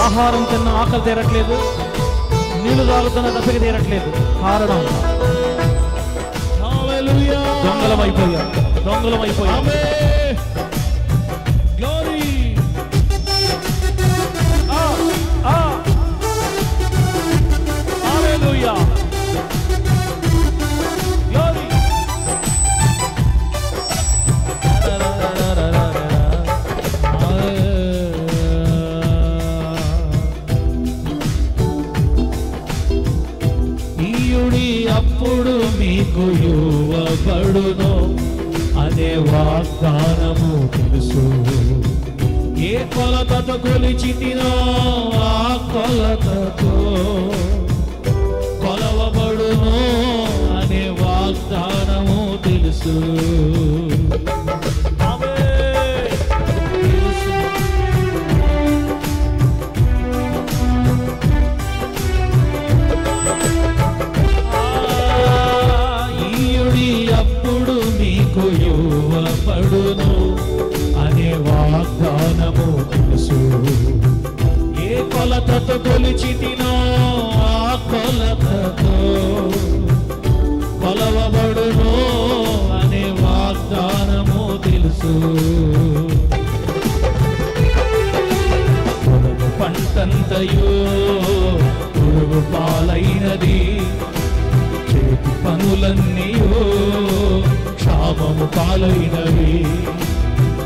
ఆహారం తిన్న ఆకలి తీరట్లేదు, నీళ్లు తాగుతున్న దప్పిక తీరట్లేదు. కారణం దొంగలమైపోయాం. అప్పుడు మీకు ఇవ్వబడును అనే వాగ్దానము తెలుసు. ఏ కొలతతో కొలిచితినో ఆ కొలతతో కొలవబడును అనే వాగ్దానము తెలుసు. అప్పుడు మీకు ఇవ్వబడును అనే వాగ్దానము తెలుసు. ఏ కొలతతో కొలిచితినో ఆ కొలతతో కొలవబడును అనే వాగ్దానము తెలుసు. పొలము పంటంతయు పురుగు పాలైనది, చేతి పనులన్నీయో క్షామము పాలైనవి.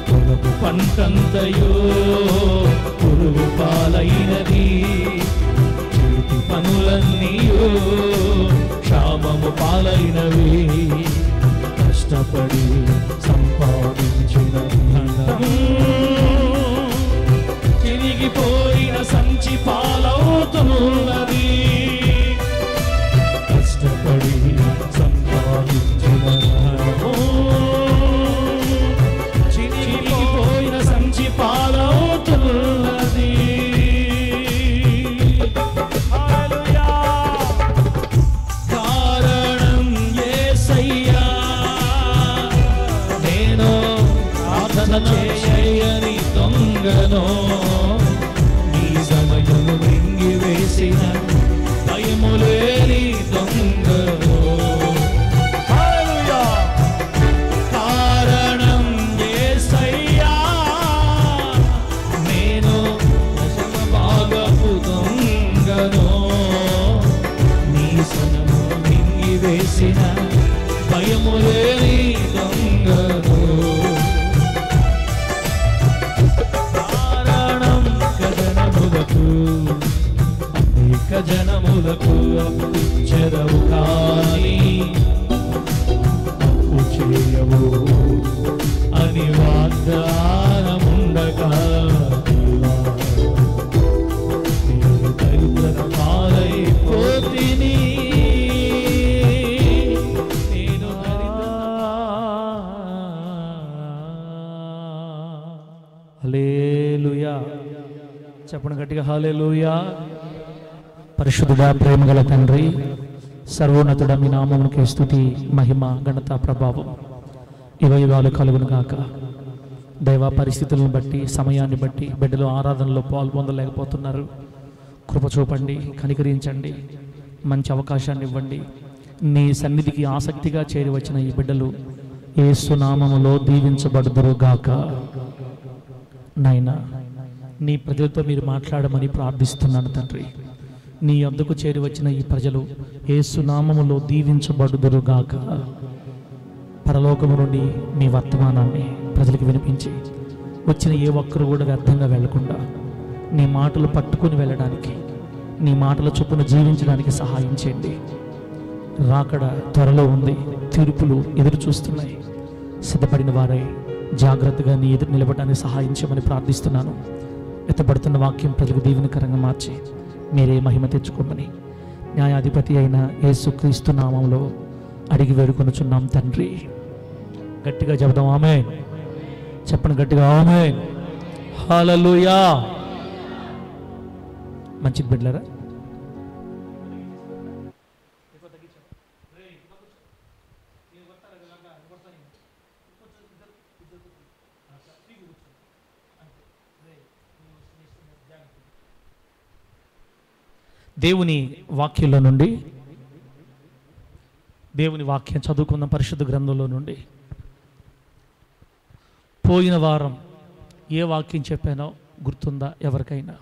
పొలము పంటంతయో పురుగు పాలైనది, చేతి పనులన్నీయో క్షామము పాలైనవి. కష్టపడి సంపాదించిన ధనము తిరిగిపోయిన సంచి పాలవుతున్నది. కష్టపడి సంపాదించిన ధనము చిరిగిపోయిన సంచి పాలవుతున్నది. కారణం యేసయ్యా, నేను ప్రార్థన చేయని దొంగను, నీ సమయము మింగివేసిన భయము లేని దొంగను. కారణం యేసయ్యా, నేను దశమ భాగపు దొంగను, నీ సమయము మింగివేసిన భయము లేని దొంగను. కారణం కథనములకు అనేక జనములకు అప్పిచ్చెదవు, కానీ అప్పు చేయవు అని వాగ్దానముండగా నేను దరిద్రత పాలైపోతిని. నేను హల్లెలూయా. చెప్పండి గట్టిగా, హల్లెలూయా. పరిశుద్ధుడా, ప్రేమగల తండ్రి, సర్వోన్నతుడ, మీ నామమునకే స్తుతి, మహిమ, ఘనత, ప్రభావం యుగయుగాలు కలుగును గాక. దైవ పరిస్థితులను బట్టి, సమయాన్ని బట్టి బిడ్డలు ఆరాధనలో పాల్పొందలేకపోతున్నారు. కృప చూపండి, కనికరించండి, మంచి అవకాశాన్ని ఇవ్వండి. నీ సన్నిధికి ఆసక్తిగా చేరి వచ్చిన ఈ బిడ్డలు యేసు నామములో దీవించబడుదురు గాక. నాయనా, నీ ప్రజలతో మీరు మాట్లాడమని ప్రార్థిస్తున్నాను తండ్రి. నీ వద్దకు చేరి వచ్చిన ఈ ప్రజలు యేసు నామములో దీవించబడుదురు గాక. పరలోకము నుండి మీ వర్తమానాన్ని ప్రజలకు వినిపించి వచ్చిన ఏ ఒక్కరు కూడా వ్యర్థంగా వెళ్లకుండా నీ మాటలు పట్టుకుని వెళ్ళడానికి, నీ మాటల చొప్పున జీవించడానికి సహాయం చేయండి. రాకడ త్వరలో ఉంది, తీర్పులు ఎదురు చూస్తున్నాయి. సిద్ధపడిన వారై జాగ్రత్తగా నీ ఎదురు నిలబడడానికి సహాయం చేయమని ప్రార్థిస్తున్నాను. ఎత్తబడుతున్న వాక్యం ప్రజలకు దీవెనకరంగా మార్చి మీరే మహిమ తెచ్చుకోమని న్యాయాధిపతి అయిన యేసుక్రీస్తు నామములో అడిగి వేడుకొనుచున్నాం తండ్రి. గట్టిగా చెబుదాం ఆమేన్. చెప్పండి గట్టిగా ఆమేన్. హల్లెలూయా. మంచిది బిడ్డలారా, దేవుని వాక్యంలో నుండి దేవుని వాక్యం చదువుకున్న పరిశుద్ధ గ్రంథంలో నుండి పోయిన వారం ఏ వాక్యం చెప్పానో గుర్తుందా ఎవరికైనా?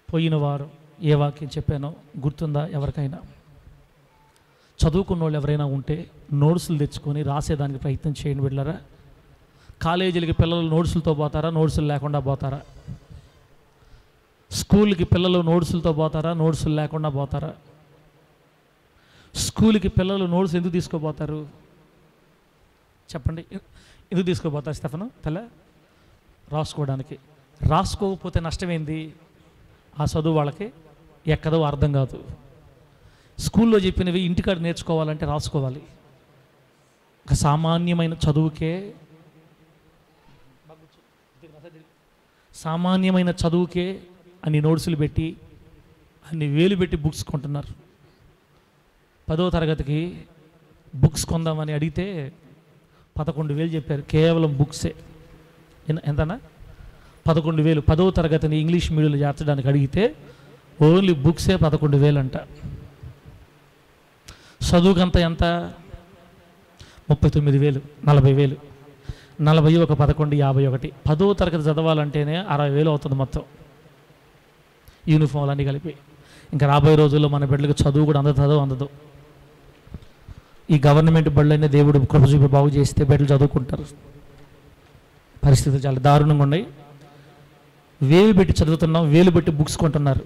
పోయిన వారం ఏ వాక్యం చెప్పానో గుర్తుందా ఎవరికైనా? చదువుకున్న వాళ్ళు ఎవరైనా ఉంటే నోట్సులు తెచ్చుకొని రాసేదానికి ప్రయత్నం చేయండి బిడ్డలారా. కాలేజీలకి పిల్లలు నోట్సులతో పోతారా, నోట్సులు లేకుండా పోతారా? స్కూల్కి పిల్లలు నోట్సులతో పోతారా, నోట్సులు లేకుండా పోతారా? స్కూల్కి పిల్లలు నోట్స్ ఎందుకు తీసుకోపోతారు చెప్పండి? ఎందుకు తీసుకోపోతారు స్టెఫను? రాసుకోవడానికి. రాసుకోకపోతే నష్టమేంది? ఆ చదువు వాళ్ళకి ఎక్కదో అర్థం కాదు. స్కూల్లో చెప్పినవి ఇంటికాడ నేర్చుకోవాలంటే రాసుకోవాలి. ఒక సామాన్యమైన చదువుకే అన్ని నోట్సులు పెట్టి అన్ని వేలు పెట్టి బుక్స్ కొంటున్నారు. 10వ తరగతికి బుక్స్ కొందామని అడిగితే 11,000 చెప్పారు. కేవలం బుక్సే. ఎంతనా? 11,000. 10వ తరగతిని ఇంగ్లీష్ మీడియంలో చేర్చడానికి అడిగితే ఓన్లీ బుక్సే 11,000 అంట. చదువుకంతా ఎంత? 39,000, 40,000. 40 ఒక 11, 51. 10వ తరగతి చదవాలంటేనే 60,000 అవుతుంది మొత్తం, యూనిఫామ్లు అన్నీ కలిపి. ఇంకా రాబోయే రోజుల్లో మన బిడ్డలకు చదువు కూడా అందదు. ఈ గవర్నమెంట్ బళ్ళైనా దేవుడు కృప చూపి బాగు చేస్తే బిడ్డలు చదువుకుంటారు. పరిస్థితులు చాలా దారుణంగా ఉన్నాయి. వేలు పెట్టి చదువుతున్నాం, వేలు పెట్టి బుక్స్ కొంటున్నారు.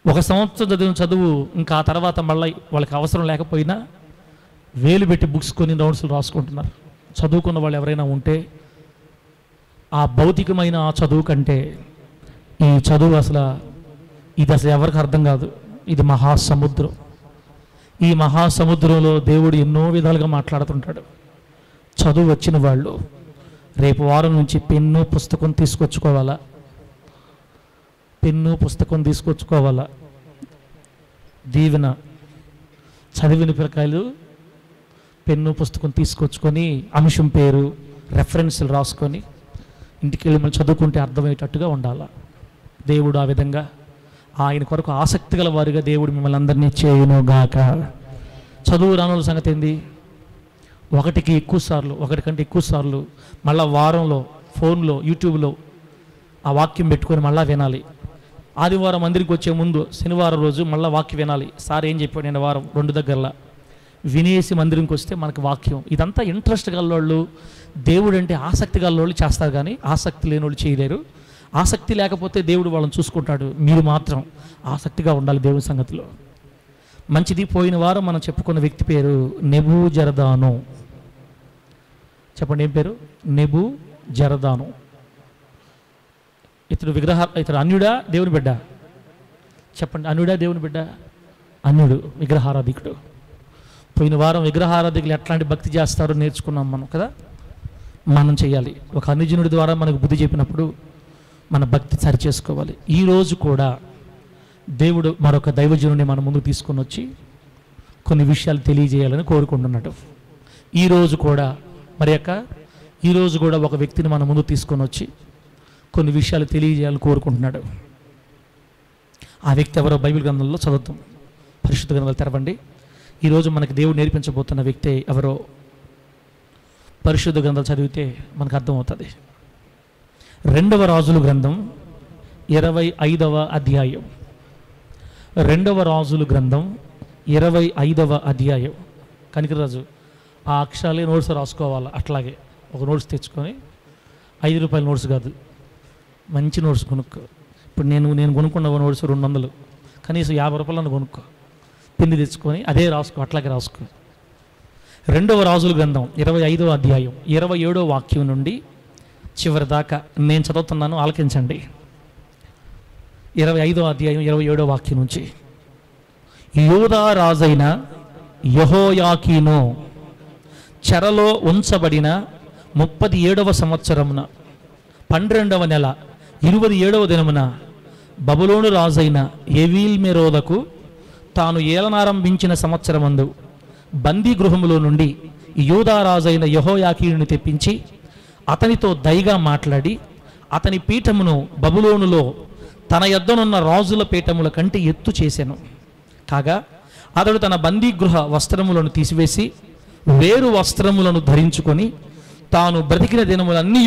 1 సంవత్సరం చదివిన చదువు ఇంకా ఆ తర్వాత మళ్ళీ వాళ్ళకి అవసరం లేకపోయినా వేలు పెట్టి బుక్స్ కొని నోట్స్లు రాసుకుంటున్నారు. చదువుకున్న వాళ్ళు ఎవరైనా ఉంటే ఆ భౌతికమైన ఆ చదువు కంటే ఈ చదువు ఇది అసలు ఎవరికి అర్థం కాదు. ఇది మహాసముద్రం. ఈ మహాసముద్రంలో దేవుడు ఎన్నో విధాలుగా మాట్లాడుతుంటాడు. చదువు వచ్చిన వాళ్ళు రేపు వారం నుంచి పెన్ను పుస్తకం తీసుకొచ్చుకోవాలా. దీవెన చదివిన పిల్లకాయలు పెన్ను పుస్తకం తీసుకొచ్చుకొని అంశం పేరు రెఫరెన్స్లు రాసుకొని ఇంటికి వెళ్ళి మనం చదువుకుంటే అర్థమయ్యేటట్టుగా ఉండాలి. దేవుడు ఆ విధంగా ఆయన కొరకు ఆసక్తి గల వారిగా దేవుడు మిమ్మల్ని అందరినీ చేయునుగాక. చదువు రానుల సంగతి ఏంది? ఒకటికంటే ఎక్కువ సార్లు మళ్ళీ వారంలో ఫోన్లో యూట్యూబ్లో ఆ వాక్యం పెట్టుకొని మళ్ళీ వినాలి. ఆదివారం మందిరికి వచ్చే ముందు శనివారం రోజు మళ్ళీ వాక్యం వినాలి. సార్ ఏం చెప్పాడు నేను వారం 2 దగ్గరలా వినేసి మందిరంకి వస్తే మనకు వాక్యం. ఇదంతా ఇంట్రెస్ట్ గల్లోళ్ళు, దేవుడు అంటే ఆసక్తి గల్లోళ్ళు చేస్తారు, కానీ ఆసక్తి లేని వాళ్ళు చేయలేరు. ఆసక్తి లేకపోతే దేవుడు వాళ్ళని చూసుకుంటాడు. మీరు మాత్రం ఆసక్తిగా ఉండాలి దేవుని సంగతిలో. మంచిది. పోయిన వారం మనం చెప్పుకున్న వ్యక్తి పేరు నెబూజరదాను. చెప్పండి, ఏం పేరు? నెబూజరదాను. ఇతడు అన్యుడా దేవుని బిడ్డ? చెప్పండి, అన్యుడా దేవుని బిడ్డ? అన్యుడు, విగ్రహారాధికుడు. పోయిన వారం విగ్రహారాధికులు ఎట్లాంటి భక్తి చేస్తారో నేర్చుకున్నాం మనం కదా. మనం చేయాలి. ఒక అన్యజనుడి ద్వారా మనకు బుద్ధి చెప్పినప్పుడు మన భక్తి సరి చేసుకోవాలి. ఈరోజు కూడా దేవుడు మరొక దైవజనుడిని మన ముందుకు తీసుకొని వచ్చి కొన్ని విషయాలు తెలియజేయాలని కోరుకుంటున్నాడు. ఈరోజు కూడా ఒక వ్యక్తిని మన ముందుకు తీసుకొని వచ్చి కొన్ని విషయాలు తెలియజేయాలని కోరుకుంటున్నాడు. ఆ వ్యక్తి ఎవరో బైబిల్ గ్రంథంలో చదువుతాం. పరిశుద్ధ గ్రంథాలు తెరవండి. ఈరోజు మనకి దేవుడు నేర్పించబోతున్న వ్యక్తి ఎవరో పరిశుద్ధ గ్రంథాలు చదివితే మనకు అర్థమవుతుంది. 2వ రాజుల గ్రంథం 25వ అధ్యాయం. 2వ రాజుల గ్రంథం 25వ అధ్యాయం. కనికరాజు ఆ అక్షరాలే నోట్స్ రాసుకోవాలి. అట్లాగే ఒక నోట్స్ తెచ్చుకొని, 5 రూపాయల నోట్స్ కాదు, మంచి నోట్స్ కొనుక్కో. ఇప్పుడు నేను కొనుక్కున్న నోట్స్ 200, కనీసం 50 రూపాయలను కొనుక్కో. పిండి తెచ్చుకొని అదే రాసుకో, అట్లాగే రాసుకో. 2వ రాజుల గ్రంథం 25వ అధ్యాయం 27వ వాక్యం నుండి చివరి దాకా నేను చదువుతున్నాను, ఆలకించండి. 25వ అధ్యాయం 27వ వాక్యం నుంచి. యూదా రాజైన యెహోయాకీను చెరలో ఉంచబడిన 37వ సంవత్సరమున 12వ నెల 27వ దినమున బబులోను రాజైన ఎవీల్మెరోదకు తాను ఏలనారంభించిన సంవత్సరమందు బందీ గృహములో నుండి యూదా రాజైన యెహోయాకీనుని తెప్పించి అతనితో దయగా మాట్లాడి అతని పీఠమును బబులోనులో తన యొద్దనున్న రాజుల పీఠముల కంటే ఎత్తు చేసెను. కాగా అతడు తన బందీగృహ వస్త్రములను తీసివేసి వేరు వస్త్రములను ధరించుకొని తాను బ్రతికిన దినములన్నీ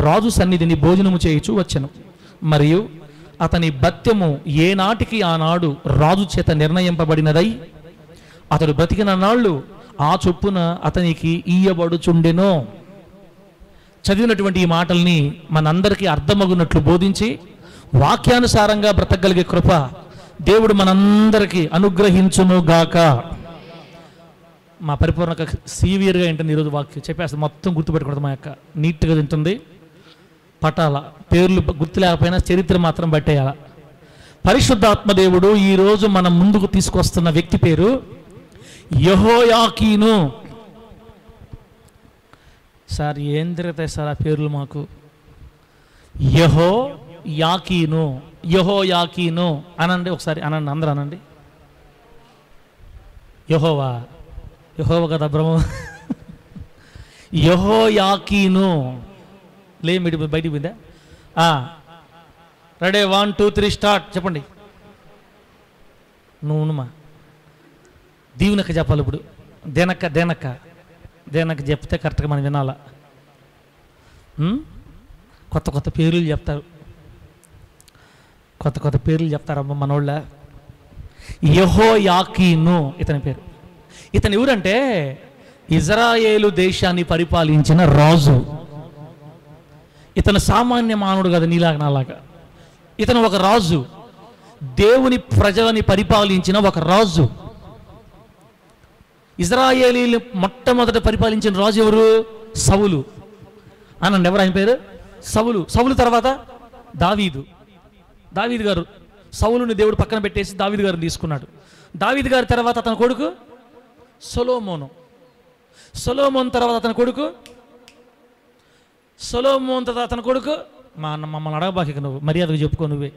రాజు సన్నిధిని భోజనము చేయుచు వచ్చెను. మరియు అతని భత్యము ఏనాటికి ఆనాడు రాజు చేత నిర్ణయింపబడినదై అతడు బ్రతికిన నాళ్ళు ఆ చొప్పున అతనికి ఇయ్యబడుచుండెనో. చదివినటువంటి ఈ మాటల్ని మనందరికీ అర్థమగునట్లు బోధించి వాక్యానుసారంగా బ్రతకగలిగే కృప దేవుడు మనందరికీ అనుగ్రహించునుగాక. మా పరిపూర్ణక సీవియర్గా ఏంటంది ఈరోజు వాక్యం చెప్పేస్తుంది, మొత్తం గుర్తుపెట్టకూడదు. మా యొక్క నీట్గా తింటుంది, పటాల పేర్లు గుర్తు లేకపోయినా చరిత్ర మాత్రం పట్టేయాల. పరిశుద్ధాత్మ దేవుడు ఈరోజు మనం ముందుకు తీసుకొస్తున్న వ్యక్తి పేరు యెహోయాకీను. సార్ ఏం తిరుగుతాయి సార్ ఆ పేర్లు మాకు? యెహోయాకీను, యెహోయాకీను అనండి ఒకసారి, అనండి, అందరూ అనండి. యెహోవా కదా బ్రహ్మ. యెహోయాకీను లేమిడి బయటికి పోయిందా? Ready, 1 2 3 start. చెప్పండి. నువ్వుమా దీవునక్క చెప్పాలి ఇప్పుడు. దేనక్క చెప్తే కరెక్ట్గా మనం వినాలా. కొత్త కొత్త పేర్లు చెప్తారు, కొత్త పేర్లు చెప్తారమ్మ మనోళ్ళ. యెహోయాకీను ఇతని పేరు. ఇతను ఎవరంటే ఇజ్రాయేలు దేశాన్ని పరిపాలించిన రాజు. ఇతను సామాన్య మానవుడు కదా, నీలాగా నాలాగా. ఇతను ఒక రాజు, దేవుని ప్రజలని పరిపాలించిన ఒక రాజు. ఇజ్రాయేలీలు మొట్టమొదట పరిపాలించిన రాజు ఎవరు? సౌలు. అనండి, ఎవరు ఆయన పేరు? సౌలు. సౌలు తర్వాత దావీదు గారు. సౌలుని దేవుడు పక్కన పెట్టేసి దావీదు గారిని తీసుకున్నాడు. దావీదు గారి తర్వాత అతని కొడుకు సొలొమోను. సొలొమోన్ తర్వాత అతని కొడుకు మమ్మల్ని అడగబాకి నువ్వు, మర్యాదగా చెప్పుకో నువ్వే.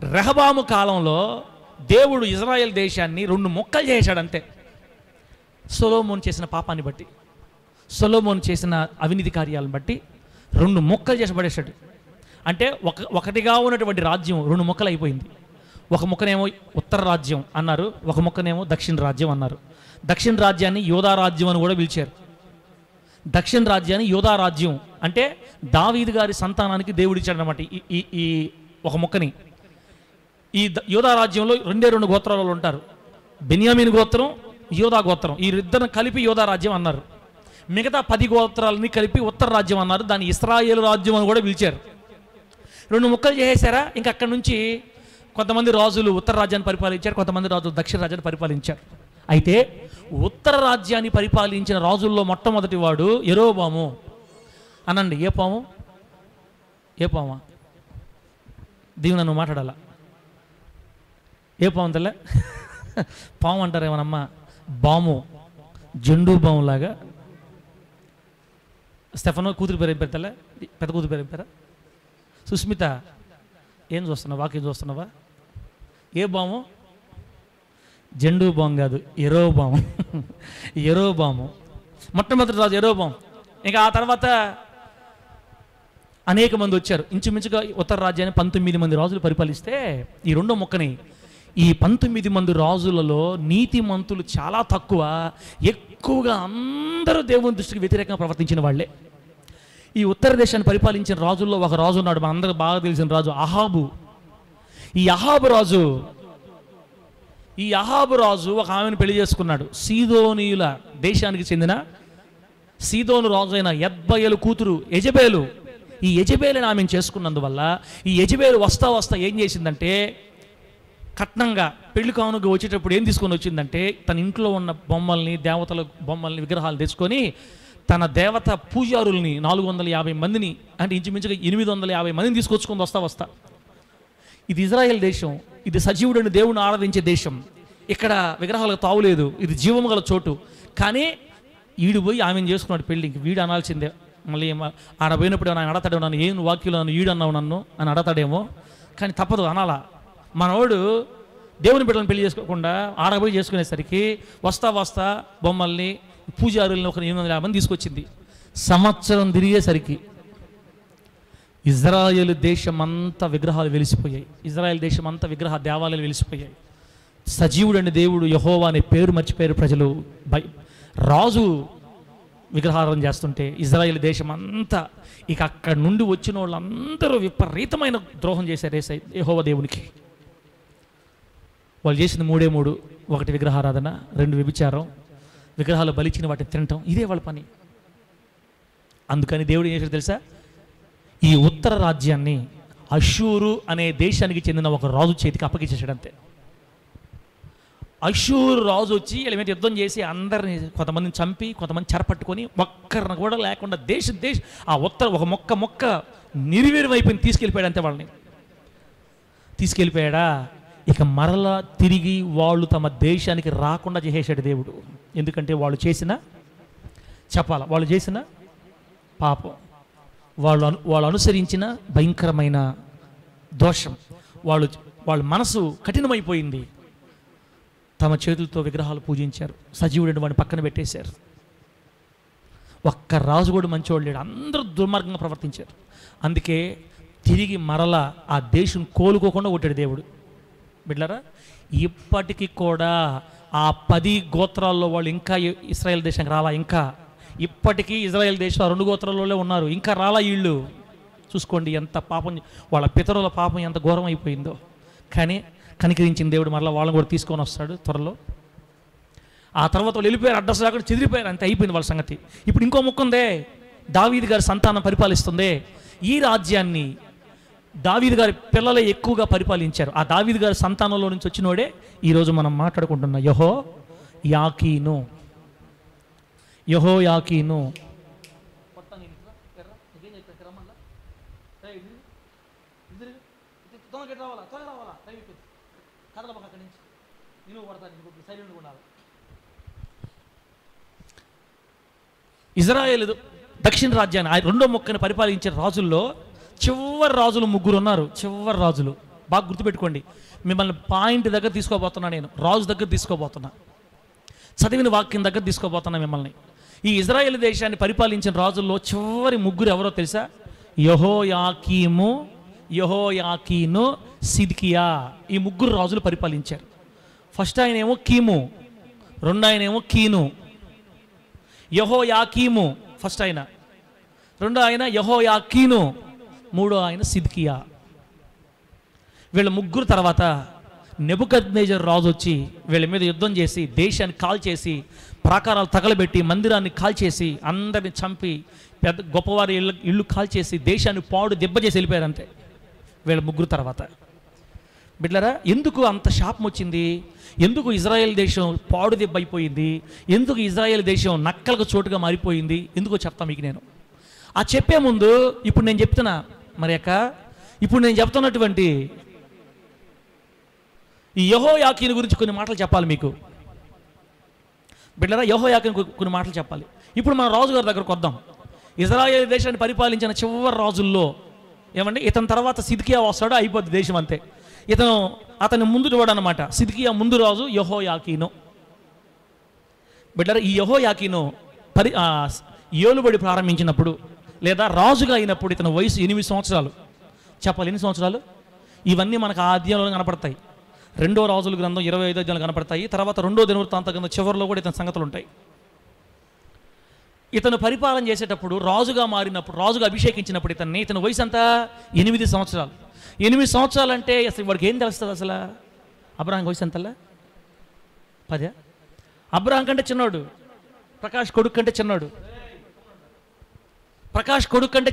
రెహబాము కాలంలో దేవుడు ఇజ్రాయెల్ దేశాన్ని 2 ముక్కలు చేశాడంతే. సొలొమోన్ చేసిన పాపాన్ని బట్టి, సొలొమోన్ చేసిన అవినీతి కార్యాలను బట్టి 2 ముక్కలు చేసి పడేశాడు. అంటే ఒకటిగా ఉన్నటువంటి రాజ్యం 2 ముక్కలు అయిపోయింది. ఒక ముక్కనేమో ఉత్తర రాజ్యం అన్నారు, ఒక ముక్కనేమో దక్షిణ రాజ్యం అన్నారు. దక్షిణ రాజ్యాన్ని యోధా రాజ్యం అని కూడా పిలిచారు. దక్షిణ రాజ్యాన్ని యోధా రాజ్యం అంటే దావీదు గారి సంతానానికి దేవుడు ఇచ్చాడు అనమాట ఈ ఒక ముక్కని. ఈ యోధా రాజ్యంలో 2 గోత్రాలు ఉంటారు, బెన్యామీన్ గోత్రం, యోధా గోత్రం. ఈ ఇద్దరిని కలిపి యోధా రాజ్యం అన్నారు. మిగతా 10 గోత్రాలని కలిపి ఉత్తర రాజ్యం అన్నారు. దాన్ని ఇశ్రాయేలు రాజ్యం అని కూడా పిలిచారు. 2 ముక్కలు చేసేసారా? ఇంకా అక్కడి నుంచి కొంతమంది రాజులు ఉత్తర రాజ్యాన్ని పరిపాలించారు, కొంతమంది రాజులు దక్షిణ రాజ్యాన్ని పరిపాలించారు. అయితే ఉత్తర రాజ్యాన్ని పరిపాలించిన రాజుల్లో మొట్టమొదటి వాడు యెరోబాము. అనండి, ఏ పాము? ఏ పామా? దీని నన్ను మాట్లాడాలా? ఏ పాము తెల్ల? పాము అంటారేమోనమ్మా, బాము, జెండు బాము లాగా. స్టెఫనో కూతురు పేరు ఏం పేరు తెల్ల? పెద్ద కూతురు పేరు ఏం పేరా? సుస్మిత. ఏం చూస్తున్నావా? వాక్యం చూస్తున్నావా? ఏ బాము? జెండు బాము కాదు, యెరోబాము. యెరోబాము మొట్టమొదటి రాజు యెరోబాము. ఇంకా ఆ తర్వాత అనేక మంది వచ్చారు. ఇంచుమించుగా ఉత్తర రాజ్యాన్ని 19 మంది రాజులు పరిపాలిస్తే ఈ 2 ముక్కని ఈ 19 మంది రాజులలో నీతిమంతులు చాలా తక్కువ, ఎక్కువగా అందరూ దేవుని దృష్టికి వ్యతిరేకంగా ప్రవర్తించిన వాళ్ళే. ఈ ఉత్తర దేశాన్ని పరిపాలించిన రాజుల్లో ఒక రాజు ఉన్నాడు, మనందరికి బాగా తెలిసిన రాజు అహాబు. ఈ అహాబు రాజు ఒక ఆమెను పెళ్లి చేసుకున్నాడు. సీదోనీయుల దేశానికి చెందిన సీదోను రాజు అయిన యెజ్బయలు కూతురు యెజబేలు. ఈ యెజబేలుని ఆమెను చేసుకున్నందువల్ల ఈ యెజబేలు వస్తా ఏం చేసిందంటే, కట్నంగా పెళ్లి కానుగా వచ్చేటప్పుడు ఏం తీసుకొని వచ్చిందంటే, తన ఇంట్లో ఉన్న బొమ్మల్ని, దేవతల బొమ్మల్ని, విగ్రహాలు తెచ్చుకొని తన దేవత పూజారుల్ని 450 మందిని, అంటే ఇంచుమించుగా 850 మందిని తీసుకొచ్చుకొని వస్తా. ఇది ఇజ్రాయెల్ దేశం, ఇది సజీవుడిని దేవుని ఆరాధించే దేశం. ఇక్కడ విగ్రహాలకు తావులేదు, ఇది జీవము గల చోటు. కానీ ఈడు పోయి ఆమెను చేసుకున్నాడు పెళ్ళి. వీడు అనాల్సిందే. మళ్ళీ ఆడ పోయినప్పుడు ఆయన అడతాడేమో, నన్ను ఏం వాక్యులు నన్ను ఈడు అన్నావు నన్ను అని అడతాడేమో, కానీ తప్పదు అనాలా. మనోడు దేవుని బిడ్డలను పెళ్లి చేసుకోకుండా ఆడపోయి చేసుకునేసరికి వస్తా బొమ్మల్ని, పూజారుల్ని ఒక 850 మంది తీసుకొచ్చింది. సంవత్సరం తిరిగేసరికి ఇజ్రాయేల్ దేశమంతా విగ్రహాలు వెలిసిపోయాయి. ఇజ్రాయేల్ దేశమంతా విగ్రహ దేవాలయాలు వెలిసిపోయాయి. సజీవుడని దేవుడు యెహోవా అనే పేరు మర్చిపోయారు ప్రజలు. రాజు విగ్రహారాధన చేస్తుంటే ఇజ్రాయేల్ దేశం అంతా, ఇక అక్కడి నుండి వచ్చిన వాళ్ళందరూ విపరీతమైన ద్రోహం చేశారు యెహోవా దేవునికి. వాళ్ళు చేసింది మూడే మూడు: ఒకటి విగ్రహారాధన, రెండు వ్యభిచారం, విగ్రహాలు బలిచిన వాటిని తినటం. ఇదే వాళ్ళ పని. అందుకని దేవుడు ఏం చేశాడు తెలుసా? ఈ ఉత్తర రాజ్యాన్ని అష్షూరు అనే దేశానికి చెందిన ఒక రాజు చేతికి అప్పగించేసాడు. అంతే. అష్షూరు రాజు వచ్చి వీళ్ళ మీద యుద్ధం చేసి అందరిని, కొంతమందిని చంపి కొంతమంది చెరపట్టుకొని, ఒక్కరిని కూడా లేకుండా దేశ ఆ ఉత్తర ఒక మొక్క నిర్వీర్యం అయిపోయింది. తీసుకెళ్ళిపోయాడు అంతే. వాళ్ళని తీసుకెళ్ళిపోయాడా? ఇక మరలా తిరిగి వాళ్ళు తమ దేశానికి రాకుండా చేసేసాడు దేవుడు. ఎందుకంటే వాళ్ళు చేసిన వాళ్ళు చేసిన పాపం, వాళ్ళు అనుసరించిన భయంకరమైన దోషం, వాళ్ళ మనసు కఠినమైపోయింది. తమ చేతులతో విగ్రహాలు పూజించారు. సజీవుడిని వాడిని పక్కన పెట్టేశారు. ఒక్క రాజు కూడా మంచివాడు లేడు. అందరూ దుర్మార్గంగా ప్రవర్తించారు. అందుకే తిరిగి మరలా ఆ దేశం కోలుకోకుండా కొట్టాడు దేవుడు. బిడ్డలారా, ఇప్పటికీ కూడా ఆ 10 గోత్రాల్లో వాళ్ళు ఇంకా ఇశ్రాయేల్ దేశానికి రాలా. ఇంకా ఇప్పటికీ ఇజ్రాయెల్ దేశం 2 గోత్రాలలో ఉన్నారు. ఇంకా రాలా వీళ్ళు. చూసుకోండి ఎంత పాపం, వాళ్ళ పితరుల పాపం ఎంత ఘోరం అయిపోయిందో. కానీ కనికరించిన దేవుడు మరలా వాళ్ళని కూడా తీసుకొని వస్తాడు త్వరలో. ఆ తర్వాత వాళ్ళు వెళ్ళిపోయారు, అడ్రస్ లేకుండా చెదిరిపోయారు. అంతే, అయిపోయింది వాళ్ళ సంగతి. ఇప్పుడు ఇంకో ముక్క ఉందే, దావీదు గారి సంతానం పరిపాలిస్తుంది. ఈ రాజ్యాన్ని దావీదు గారి పిల్లలే ఎక్కువగా పరిపాలించారు. ఆ దావీదు గారి సంతానంలో నుంచి వచ్చినోడే ఈరోజు మనం మాట్లాడుకుంటున్న యెహోయాకీను. ఇజ్రాయేలు దక్షిణ రాజ్యాన్ని, ఆ రెండో మొక్కని పరిపాలించిన రాజుల్లో చివరి రాజులు 3 ఉన్నారు. చివరి రాజులు బాగా గుర్తుపెట్టుకోండి. మిమ్మల్ని పాయింట్ దగ్గర తీసుకోబోతున్నా, నేను రాజు దగ్గర తీసుకోబోతున్నా, చదివిన వాక్యం దగ్గర తీసుకోబోతున్నా మిమ్మల్ని. ఈ ఇజ్రాయేల్ దేశాన్ని పరిపాలించిన రాజుల్లో చివరి 3 ఎవరో తెలుసా? యెహోయాకీను, సిద్కియా. ఈ 3 రాజులు పరిపాలించారు. ఫస్ట్ ఆయన ఏమో కీము, రెండో ఆయన ఏమో కీను. యెహోయాకీము ఫస్ట్ ఆయన, రెండో ఆయన యెహోయాకీను, మూడో ఆయన సిద్కియా. వీళ్ళ 3 తర్వాత నెబుకద్నెజర్ రాజు వచ్చి వీళ్ళ మీద యుద్ధం చేసి దేశాన్ని కాల్చేసి, ప్రాకారాలు తగలబెట్టి, మందిరాన్ని కాల్చేసి, అందరిని చంపి, పెద్ద గొప్పవారి ఇళ్ళు కాల్చేసి, దేశాన్ని పాడు దెబ్బ చేసి వెళ్ళిపోయారు. అంతే వీళ్ళ 3 తర్వాత. బిడ్డలారా, ఎందుకు అంత శాపం వచ్చింది? ఎందుకు ఇజ్రాయెల్ దేశం పాడు దెబ్బ అయిపోయింది? ఎందుకు ఇజ్రాయెల్ దేశం నక్కలకు చోటుగా మారిపోయింది? ఎందుకో చెప్తా మీకు నేను. ఆ చెప్పే ముందు ఇప్పుడు నేను చెప్తున్నా ఇప్పుడు నేను చెప్తున్నటువంటి ఈ యెహోయాకీను గురించి కొన్ని మాటలు చెప్పాలి మీకు. బిడ్డలారా, యెహోయాకీను కొన్ని మాటలు చెప్పాలి. ఇప్పుడు మన రాజుగారి దగ్గరకు వద్దాం. ఇజ్రాయెల్ దేశాన్ని పరిపాలించిన చివరి రాజుల్లో ఏమండి, ఇతని తర్వాత సిద్కియా వస్తాడు, అయిపోద్ది దేశం అంతే. అతని ముందు వాడు అనమాట. సిద్కియా ముందు రాజు యెహోయాకీను. బిడ్డలారా, ఈ యెహోయాకీను ఏలుబడి ప్రారంభించినప్పుడు లేదా రాజుగా అయినప్పుడు ఇతని వయసు 8 సంవత్సరాలు. చెప్పాలి ఎన్ని సంవత్సరాలు? ఇవన్నీ మనకు ఆ అధ్యాయంలో కనపడతాయి. 2వ రాజుల గ్రంథం 25వ అధ్యాయంలో కనపడతాయి. తర్వాత 2వ దినవృత్తాంత గ్రంథం చివరిలో కూడా ఇతని సంగతులు ఉంటాయి. ఇతను పరిపాలన చేసేటప్పుడు, రాజుగా మారినప్పుడు, రాజుగా అభిషేకించినప్పుడు ఇతని వయసు అంతా 8 సంవత్సరాలు. 8 సంవత్సరాలు అంటే అసలు వాడికి ఏం తెలుస్తుంది? అసలు అబ్రహాం వయసు ఎంతలా? 10. అబ్రహాం కంటే చిన్నోడు. ప్రకాష్ కొడుకు కంటే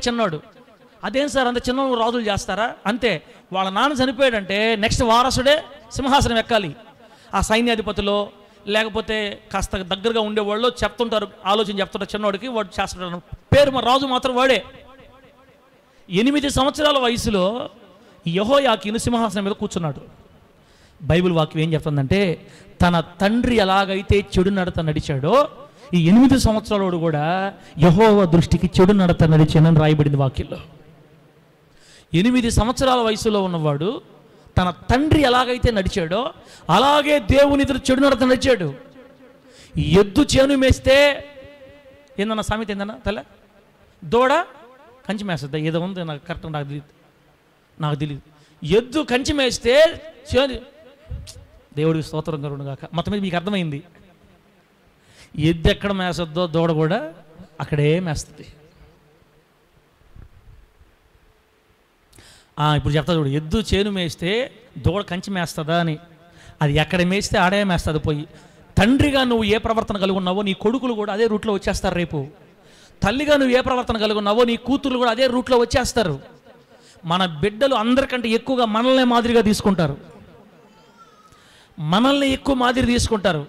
చిన్నోడు. అదేం సార్ అంత చిన్న రాజులు చేస్తారా? అంతే. వాళ్ళ నాన్న చనిపోయాడంటే నెక్స్ట్ వారసుడే సింహాసనం ఎక్కాలి. ఆ సైన్యాధిపతిలో లేకపోతే కాస్త దగ్గరగా ఉండేవాళ్ళు చెప్తుంటారు, ఆలోచన చెప్తుంటారు చిన్నవాడికి, వాడు చేస్తుంటారు. పేరు రాజు మాత్రం వాడే. 8 సంవత్సరాల వయసులో యెహోయాకీను సింహాసనం మీద కూర్చున్నాడు. బైబిల్ వాక్యం ఏం చెప్తుందంటే, తన తండ్రి ఎలాగైతే చెడు నడత నడిచాడో ఈ 8 సంవత్సరాలు కూడా యెహోవా దృష్టికి చెడు నడత నడిచానని రాయబడింది వాక్యంలో. 8 సంవత్సరాల వయసులో ఉన్నవాడు తన తండ్రి ఎలాగైతే నడిచాడో అలాగే దేవుని ఎదురు చెడు నడత నడిచాడు. ఎద్దు చేను మేస్తే ఏందన్నా సామెత ఏందన్నా తల? దూడ కంచి మేస్తుందా? ఏదో ఉంది, నాకు కరెక్ట్ నాకు తెలియదు. ఎద్దు కంచి మేస్తే దేవుడికి స్తోత్రం కరుణ గాక. మొత్తం మీద మీకు అర్థమైంది, ఎద్దు ఎక్కడ మేసద్దో దూడ కూడా అక్కడే మేస్తుంది. ఇప్పుడు చెప్తా చూడు, ఎద్దు చేను మేస్తే దూడ కంచి మేస్తుందా అని. అది ఎక్కడ మేస్తే ఆడే మేస్తుంది పోయి. తండ్రిగా నువ్వు ఏ ప్రవర్తన కలిగి ఉన్నావో నీ కొడుకులు కూడా అదే రూట్లో వచ్చేస్తారు రేపు. తల్లిగా నువ్వు ఏ ప్రవర్తన కలిగి ఉన్నావో నీ కూతురు కూడా అదే రూట్లో వచ్చేస్తారు. మన బిడ్డలు అందరికంటే ఎక్కువగా మనల్ని మాదిరిగా తీసుకుంటారు, మనల్ని ఎక్కువ మాదిరి తీసుకుంటారు.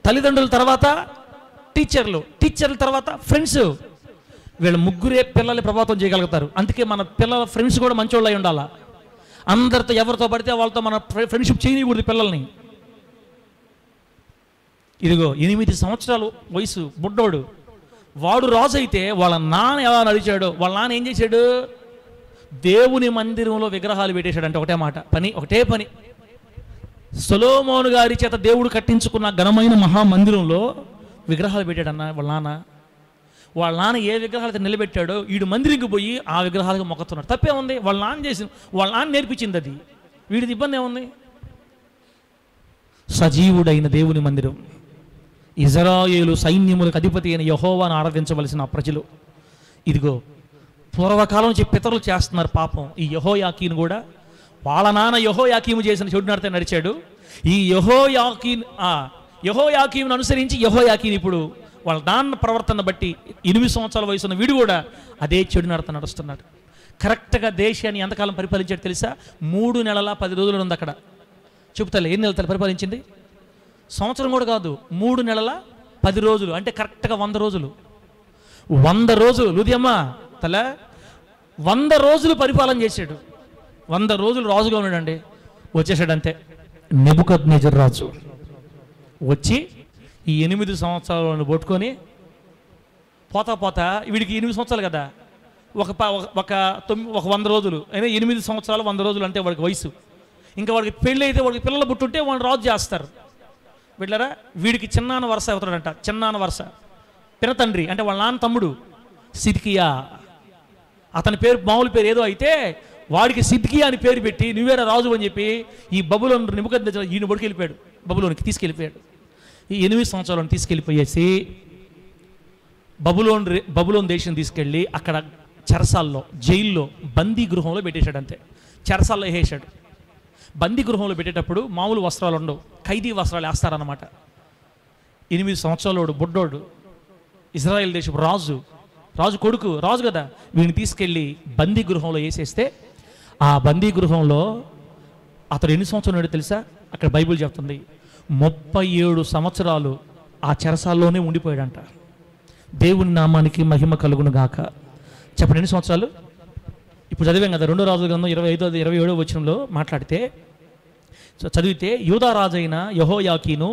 తల్లిదండ్రుల తర్వాత టీచర్ల తర్వాత ఫ్రెండ్స్. వీళ్ళ ముగ్గురే పిల్లల్ని ప్రభావితం చేయగలుగుతారు. అందుకే మన పిల్లల ఫ్రెండ్స్ కూడా మంచోళ్ళు అయి ఉండాలా. అందరితో ఎవరితో పడితే వాళ్ళతో మన ఫ్రెండ్షిప్ చేయకూడదు పిల్లల్ని. ఇదిగో 8 సంవత్సరాలు వయసు బుడ్డోడు, వాడు రాజు అయితే వాళ్ళ నాన్న ఎలా నడిచాడో, వాళ్ళ నాన్న ఏం చేశాడు? దేవుని మందిరంలో విగ్రహాలు పెట్టేశాడు. అంటే ఒకటే పని. సొలొమోను గారి చేత దేవుడు కట్టించుకున్న ఘనమైన మహామందిరంలో విగ్రహాలు పెట్టాడన్న వాళ్ళ నాన్న. వాళ్ళ నాన్న ఏ విగ్రహాలైతే నిలబెట్టాడో వీడు మందిరికి పోయి ఆ విగ్రహాలకు మొక్కుతున్నాడు. తప్పే ఉంది? వాళ్ళ నాన్న నేర్పించింది అది. వీడిది ఇబ్బంది ఏముంది? సజీవుడైన దేవుని మందిరం, ఇజ్రాయేలు సైన్యములకు అధిపతి అయిన యెహోవాను ఆరాధించవలసిన ప్రజలు. ఇదిగో పూర్వకాలం నుంచి పితరులు చేస్తున్నారు పాపం. ఈ యెహోయాకీను కూడా వాళ్ళ నాన్న యెహోయాకీము చేసిన చెడు నడితే నడిచాడు. ఈ యెహోయాకీమును అనుసరించి యెహోయాకీను ఇప్పుడు వాళ్ళ నాన్న ప్రవర్తన బట్టి 8 సంవత్సరాల వయసున్న వీడు కూడా అదే చెడు నడత నడుస్తున్నాడు. కరెక్ట్గా దేశాన్ని ఎంతకాలం పరిపాలించాడు తెలుసా? 3 నెలల 10 రోజులు ఉంది అక్కడ. చెప్తాలే ఎన్ని నెలలు పరిపాలించింది? సంవత్సరం కూడా కాదు, 3 నెలల 10 రోజులు. అంటే కరెక్ట్గా 100 రోజులు. 100 రోజులు లూదియమ్మ తల 100 రోజులు పరిపాలన చేశాడు. 100 రోజులు రాజుగా ఉన్నాడండి. వచ్చేసాడు అంతే. నెబుకద్నెజర్ రాజు వచ్చి ఈ 8 సంవత్సరాలను పట్టుకొని పోతా వీడికి 8 సంవత్సరాలు కదా, ఒక 100 రోజులు అయినా 8 సంవత్సరాలు 100 రోజులు అంటే వాడికి వయసు. ఇంకా వాడికి పెళ్ళి అయితే వాడికి పిల్లలు పుట్టుంటే వాడిని రాజు చేస్తారు. వీళ్ళరా వీడికి చిన్నాన్న వరుస అవుతాడంట. చిన్నాన్న వరుస పినతండ్రి అంటే వాళ్ళ నాన్న తమ్ముడు సిద్కియా. అతని పేరు మామూలు పేరు ఏదో అయితే వాడికి సిద్కియా అని పేరు పెట్టి నువ్వేరా రాజు అని చెప్పి ఈ బబులోను నెబుకద్నెజర్ ఈయన బడికి వెళ్ళిపోయాడు, బబులోనికి తీసుకెళ్ళిపోయాడు. ఈ 8 సంవత్సరాలను తీసుకెళ్ళిపోయేసి బబులోన్ దేశం తీసుకెళ్ళి అక్కడ చెరసాల్లో జైల్లో బందీ గృహంలో పెట్టేశాడు. అంతే, చెరసాల్లో వేసాడు. బందీ గృహంలో పెట్టేటప్పుడు మామూలు వస్త్రాలు ఉండవు, ఖైదీ వస్త్రాలు వేస్తారన్నమాట. 8 సంవత్సరాలోడు బుడ్డోడు, ఇజ్రాయెల్ దేశపు రాజు కొడుకు, రాజు కదా, వీడిని తీసుకెళ్ళి బందీ గృహంలో వేసేస్తే ఆ బందీ గృహంలో అతడు ఎన్ని సంవత్సరాలు తెలుసా? అక్కడ బైబిల్ చెప్తుంది 37 సంవత్సరాలు ఆ చెరసాల్లోనే ఉండిపోయాడంట. దేవుని నామానికి మహిమ కలుగును గాక. చెప్పండి ఎన్ని సంవత్సరాలు? ఇప్పుడు చదివాం కదా 2 రాజుల గ్రంథం 25-27 వచనంలో మాట్లాడితే చదివితే యూదా రాజైన యెహోయాకీను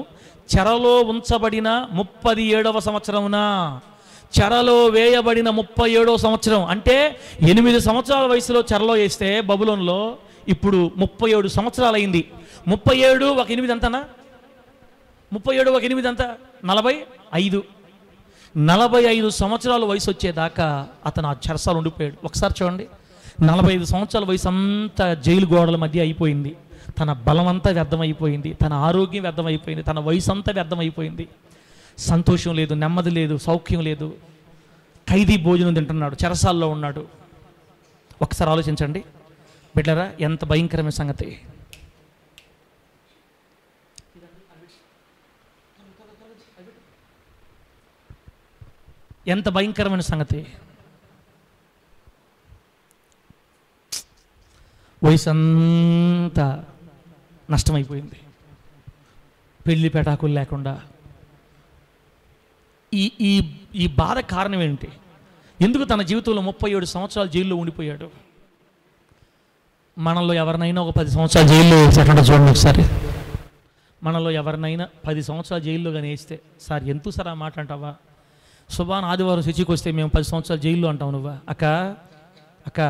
చెరలో ఉంచబడిన 37వ సంవత్సరమున, చెరలో వేయబడిన 37వ సంవత్సరం అంటే 8 సంవత్సరాల వయసులో చెరలో వేస్తే బబులోన్లో ఇప్పుడు 37 సంవత్సరాలు అయింది. 37 ఒక 8 అంతనా? 37 ఒక 8 అంతా 45 సంవత్సరాల వయసు వచ్చేదాకా అతను ఆ చెరసాలు ఉండిపోయాడు. ఒకసారి చూడండి, 45 సంవత్సరాల వయసు అంతా జైలు గోడల మధ్య అయిపోయింది. తన బలం అంతా వ్యర్థమైపోయింది, తన ఆరోగ్యం వ్యర్థమైపోయింది, తన వయసు అంతా వ్యర్థమైపోయింది. సంతోషం లేదు, నెమ్మది లేదు, సౌఖ్యం లేదు. ఖైదీ భోజనం తింటున్నాడు, చెరసాల్లో ఉన్నాడు. ఒకసారి ఆలోచించండి బిడ్డరా, ఎంత భయంకరమైన సంగతి. ఎంత భయంకరమైన సంగతి. వయసు అంతా నష్టమైపోయింది, పెళ్లి పెటాకులు లేకుండా. ఈ బాధ కారణం ఏంటి? ఎందుకు తన జీవితంలో 37 సంవత్సరాలు జైల్లో ఉండిపోయాడు? మనలో ఎవరినైనా ఒక 10 సంవత్సరాలు జైల్లో వేసేటట్టు చూడండి ఒకసారి. మనలో ఎవరినైనా 10 సంవత్సరాలు జైల్లో కానీ వేస్తే, సార్ ఎందుకు సార్ ఆ మాట అంటావా? శుభాన్ ఆదివారం చర్చికి వస్తే మేము 10 సంవత్సరాలు జైల్లో అంటావు నువ్వా? అక్క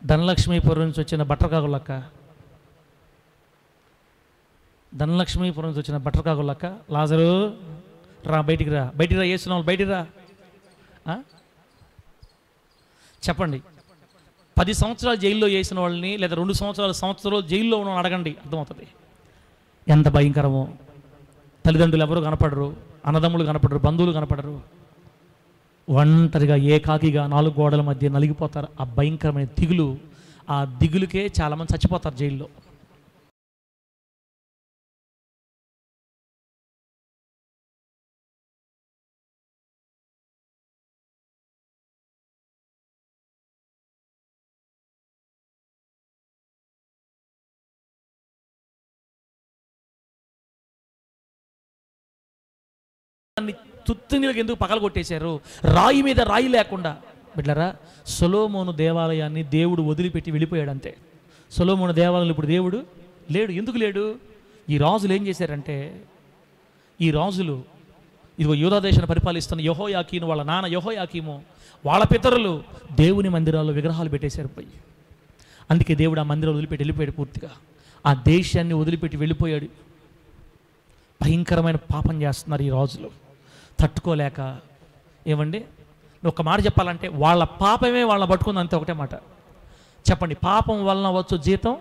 ధనలక్ష్మీపురం నుంచి వచ్చిన బట్టరకాకులక్క, ధనలక్ష్మీపురం నుంచి వచ్చిన బట్టరకాకులక్క, లాజరు రా బయటికి రా, బయటికి రా, వేసిన వాళ్ళు బయటికి రా. చెప్పండి, 10 సంవత్సరాలు జైల్లో వేసిన వాళ్ళని లేదా 2 సంవత్సరాలు జైల్లో ఉన్న వాళ్ళని అడగండి, అర్థమవుతుంది ఎంత భయంకరమో. తల్లిదండ్రులు ఎవరు కనపడరు, అన్నదమ్ములు కనపడరు, బంధువులు కనపడరు, ఒంటరిగా ఏకాకిగా 4 గోడల మధ్య నలిగిపోతారు. ఆ భయంకరమైన దిగులు, ఆ దిగులుకే చాలామంది చచ్చిపోతారు జైల్లో. తుత్తినీళ్ళకి ఎందుకు పగలగొట్టేశారు? రాయి మీద రాయి లేకుండా. బిడ్డరా, సొలొమోను దేవాలయాన్ని దేవుడు వదిలిపెట్టి వెళ్ళిపోయాడు అంతే. సొలొమోను దేవాలయంలో ఇప్పుడు దేవుడు లేడు. ఎందుకు లేడు? ఈ రాజులు ఏం చేశారంటే, ఈ రాజులు ఇదిగో యూదా దేశాన్ని పరిపాలిస్తున్న యెహోయాకీను వాళ్ళ నాన్న యెహోయాకీము వాళ్ళ పితరులు దేవుని మందిరాల్లో విగ్రహాలు పెట్టేశారు పోయి. అందుకే దేవుడు ఆ మందిరం వదిలిపెట్టి వెళ్ళిపోయాడు పూర్తిగా. ఆ దేశాన్ని వదిలిపెట్టి వెళ్ళిపోయాడు. భయంకరమైన పాపం చేస్తున్నారు ఈ రాజులు, తట్టుకోలేక. ఏమండి, ఒక మాట చెప్పాలంటే వాళ్ళ పాపమే వాళ్ళని పట్టుకుంది, అంతే. ఒకటే మాట చెప్పండి, పాపం వలన వచ్చు జీతం,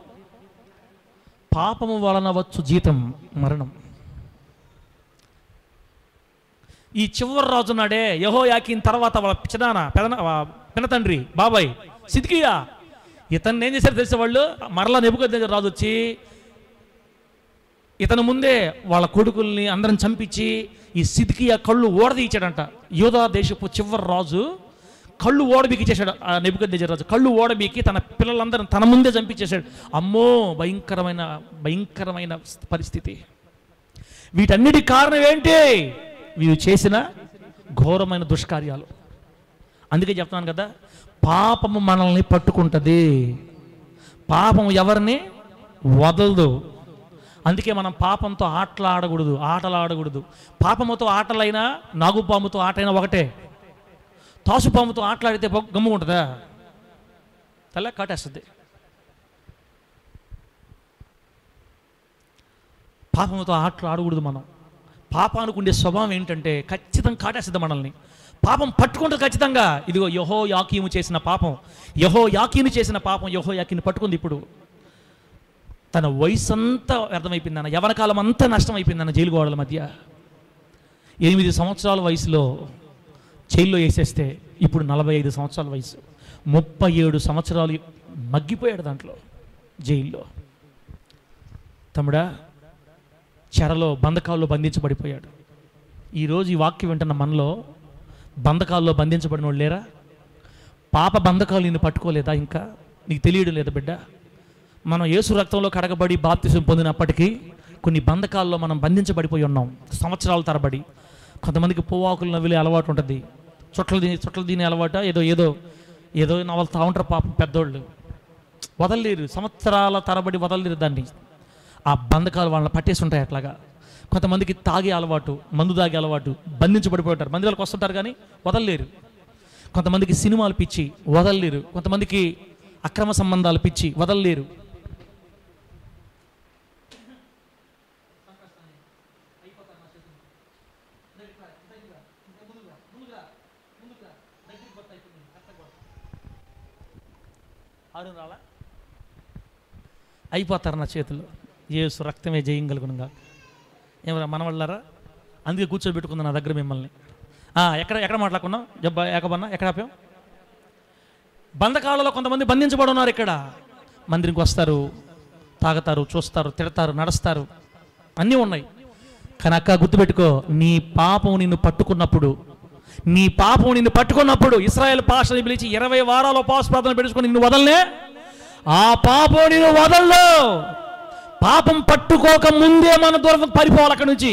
పాపము వలన వచ్చు జీతం మరణం. ఈ చివరి రాజు నాడే యెహోయాకీన్ తర్వాత వాళ్ళ పినతండ్రి బాబాయ్ సిద్కియా, ఇతన్ని ఏం చేశారు తెలిసే వాళ్ళు? మరలా నెబుకద్నెజర్ రాజు వచ్చి ఇతను ముందే వాళ్ళ కొడుకుల్ని అందరం చంపించి ఈ సిద్కియా కళ్ళు ఓడదీయించాడంట. యూదా దేశపు చివరి రాజు కళ్ళు ఓడబీకి చేశాడు. ఆ నెబుకద్నెజర్ రాజు కళ్ళు ఓడబీకి తన పిల్లలందరం తన ముందే చంపించేశాడు. అమ్మో, భయంకరమైన పరిస్థితి. వీటన్నిటి కారణం ఏంటి? వీరు చేసిన ఘోరమైన దుష్కార్యాలు. అందుకే చెప్తున్నాను కదా, పాపము మనల్ని పట్టుకుంటుంది, పాపం ఎవరిని వదలదు. అందుకే మనం పాపంతో ఆటలాడకూడదు. పాపముతో ఆటలైనా నాగుపాముతో ఆటైనా ఒకటే. తాసుపాముతో ఆటలాడితే గమ్ముకుంటుందా? తల కాటేస్తుంది. పాపముతో ఆటలాడకూడదు మనం. పాపానికి ఉండే స్వభావం ఏంటంటే ఖచ్చితంగా కాటేస్తుంది మనల్ని. పాపం పట్టుకుంటుంది ఖచ్చితంగా. ఇదిగో యెహోయాకీను చేసిన పాపం యెహోయాకీను పట్టుకుంది. ఇప్పుడు తన వయసు అంతా వ్యర్థమైపోయిందన్న, యవన కాలం అంతా నష్టం అయిపోయిందన్న జైలు గోడల మధ్య. 8 సంవత్సరాల వయసులో జైల్లో వేసేస్తే ఇప్పుడు 45 సంవత్సరాల వయసు, 37 సంవత్సరాలు మగ్గిపోయాడు దాంట్లో జైల్లో. తమ్ముడా, చెరలో బంధకాల్లో బంధించబడిపోయాడు. ఈరోజు ఈ వాక్యం వింటున్న మనలో బంధకాల్లో బంధించబడిన వాళ్ళు లేరా? పాప బంధకాలు నిన్ను పట్టుకోలేదా? ఇంకా నీకు తెలియడం లేదా బిడ్డ? మనం యేసు రక్తంలో కడగబడి బాప్తిసం పొందినప్పటికీ కొన్ని బంధకాల్లో మనం బంధించబడిపోయి ఉన్నాం సంవత్సరాల తరబడి. కొంతమందికి పువ్వాకులు నవ్విలే అలవాటు ఉంటుంది, చుట్టలు దీని అలవాట, ఏదో నవలుతా ఉంటారు పాపం పెద్దోళ్ళు. వదలలేరు, సంవత్సరాల తరబడి వదలలేరు దాన్ని. ఆ బంధకాలు వాళ్ళని పట్టేసి ఉంటాయి అట్లాగా. కొంతమందికి తాగే అలవాటు, మందు తాగే అలవాటు, బంధించబడిపోయి ఉంటారు. మందిరాలకు వస్తుంటారు కానీ వదలలేరు. కొంతమందికి సినిమాలు పిచ్చి, వదలలేరు. కొంతమందికి అక్రమ సంబంధాలు పిచ్చి, వదలలేరు. అయిపోతారు నా చేతుల్లో. యేసు రక్తమే జయం కలుగునుగా. ఏమరా మనవళ్ళారా? అందుకే కూర్చోబెట్టుకుందా నా దగ్గర మిమ్మల్ని. ఎక్కడ మాట్లాడుకున్నాం? జబ్బా ఏకబన్నా ఎక్కడ ఆపాం? బంధకాలలో కొంతమంది బంధించబడి ఉన్నారు. ఇక్కడ మందిరికి వస్తారు, తాగుతారు, చూస్తారు, తిడతారు, నడుస్తారు, అన్నీ ఉన్నాయి. కానీ అక్క గుర్తుపెట్టుకో, నీ పాపం నిన్ను పట్టుకున్నప్పుడు ఇశ్రాయేలు పాస్టర్ని పిలిచి 20 వారాలు ఉపవాస ప్రార్థన పెట్టుకొని నిన్ను వదలనే, ఆ పాపం నిన్ను వదల్లో. పాపం పట్టుకోక ముందే మన దూరం పరిపోవాలి అక్కడి నుంచి.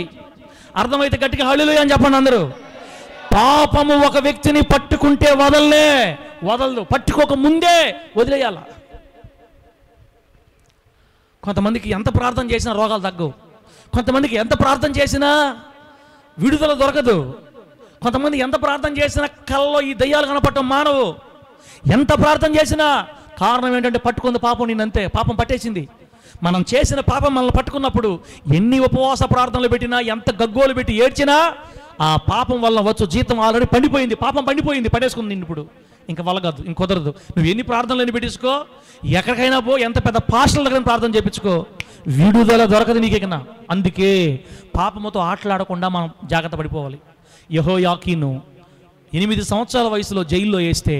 అర్థమైతే గట్టిగా హల్లెలూయా అని చెప్పండి అందరూ. పాపము ఒక వ్యక్తిని పట్టుకుంటే వదలదు, పట్టుకోక ముందే వదిలేయాల. కొంతమందికి ఎంత ప్రార్థన చేసినా రోగాలు తగ్గవు, కొంతమందికి ఎంత ప్రార్థన చేసినా విడుదల దొరకదు, కొంతమంది ఎంత ప్రార్థన చేసినా కళ్ళలో ఈ దయ్యాలు కనపడటం మానవు. ఎంత ప్రార్థన చేసినా కారణం ఏంటంటే పట్టుకుంది పాపం నిన్నంతే, పాపం పట్టేసింది. మనం చేసిన పాపం మనల్ని పట్టుకున్నప్పుడు ఎన్ని ఉపవాస ప్రార్థనలు పెట్టినా, ఎంత గగ్గోలు పెట్టి ఏడ్చినా ఆ పాపం వల్ల వచ్చు జీతం ఆల్రెడీ పండిపోయింది, పాపం పండిపోయింది, పడేసుకుంది నిన్ను. ఇప్పుడు ఇంకా వల్ల కాదు, ఇంక కుదరదు. నువ్వు ఎన్ని ప్రార్థనలు పెట్టించుకో, ఎక్కడికైనా పో, ఎంత పెద్ద పాస్టర్ల దగ్గర ప్రార్థన చేయించుకో, విడుదల దొరకదు నీకేకన్నా. అందుకే పాపముతో ఆటలాడకుండా మనం జాగ్రత్త పడిపోవాలి. యెహోయాకీను 8 సంవత్సరాల వయసులో జైల్లో వేస్తే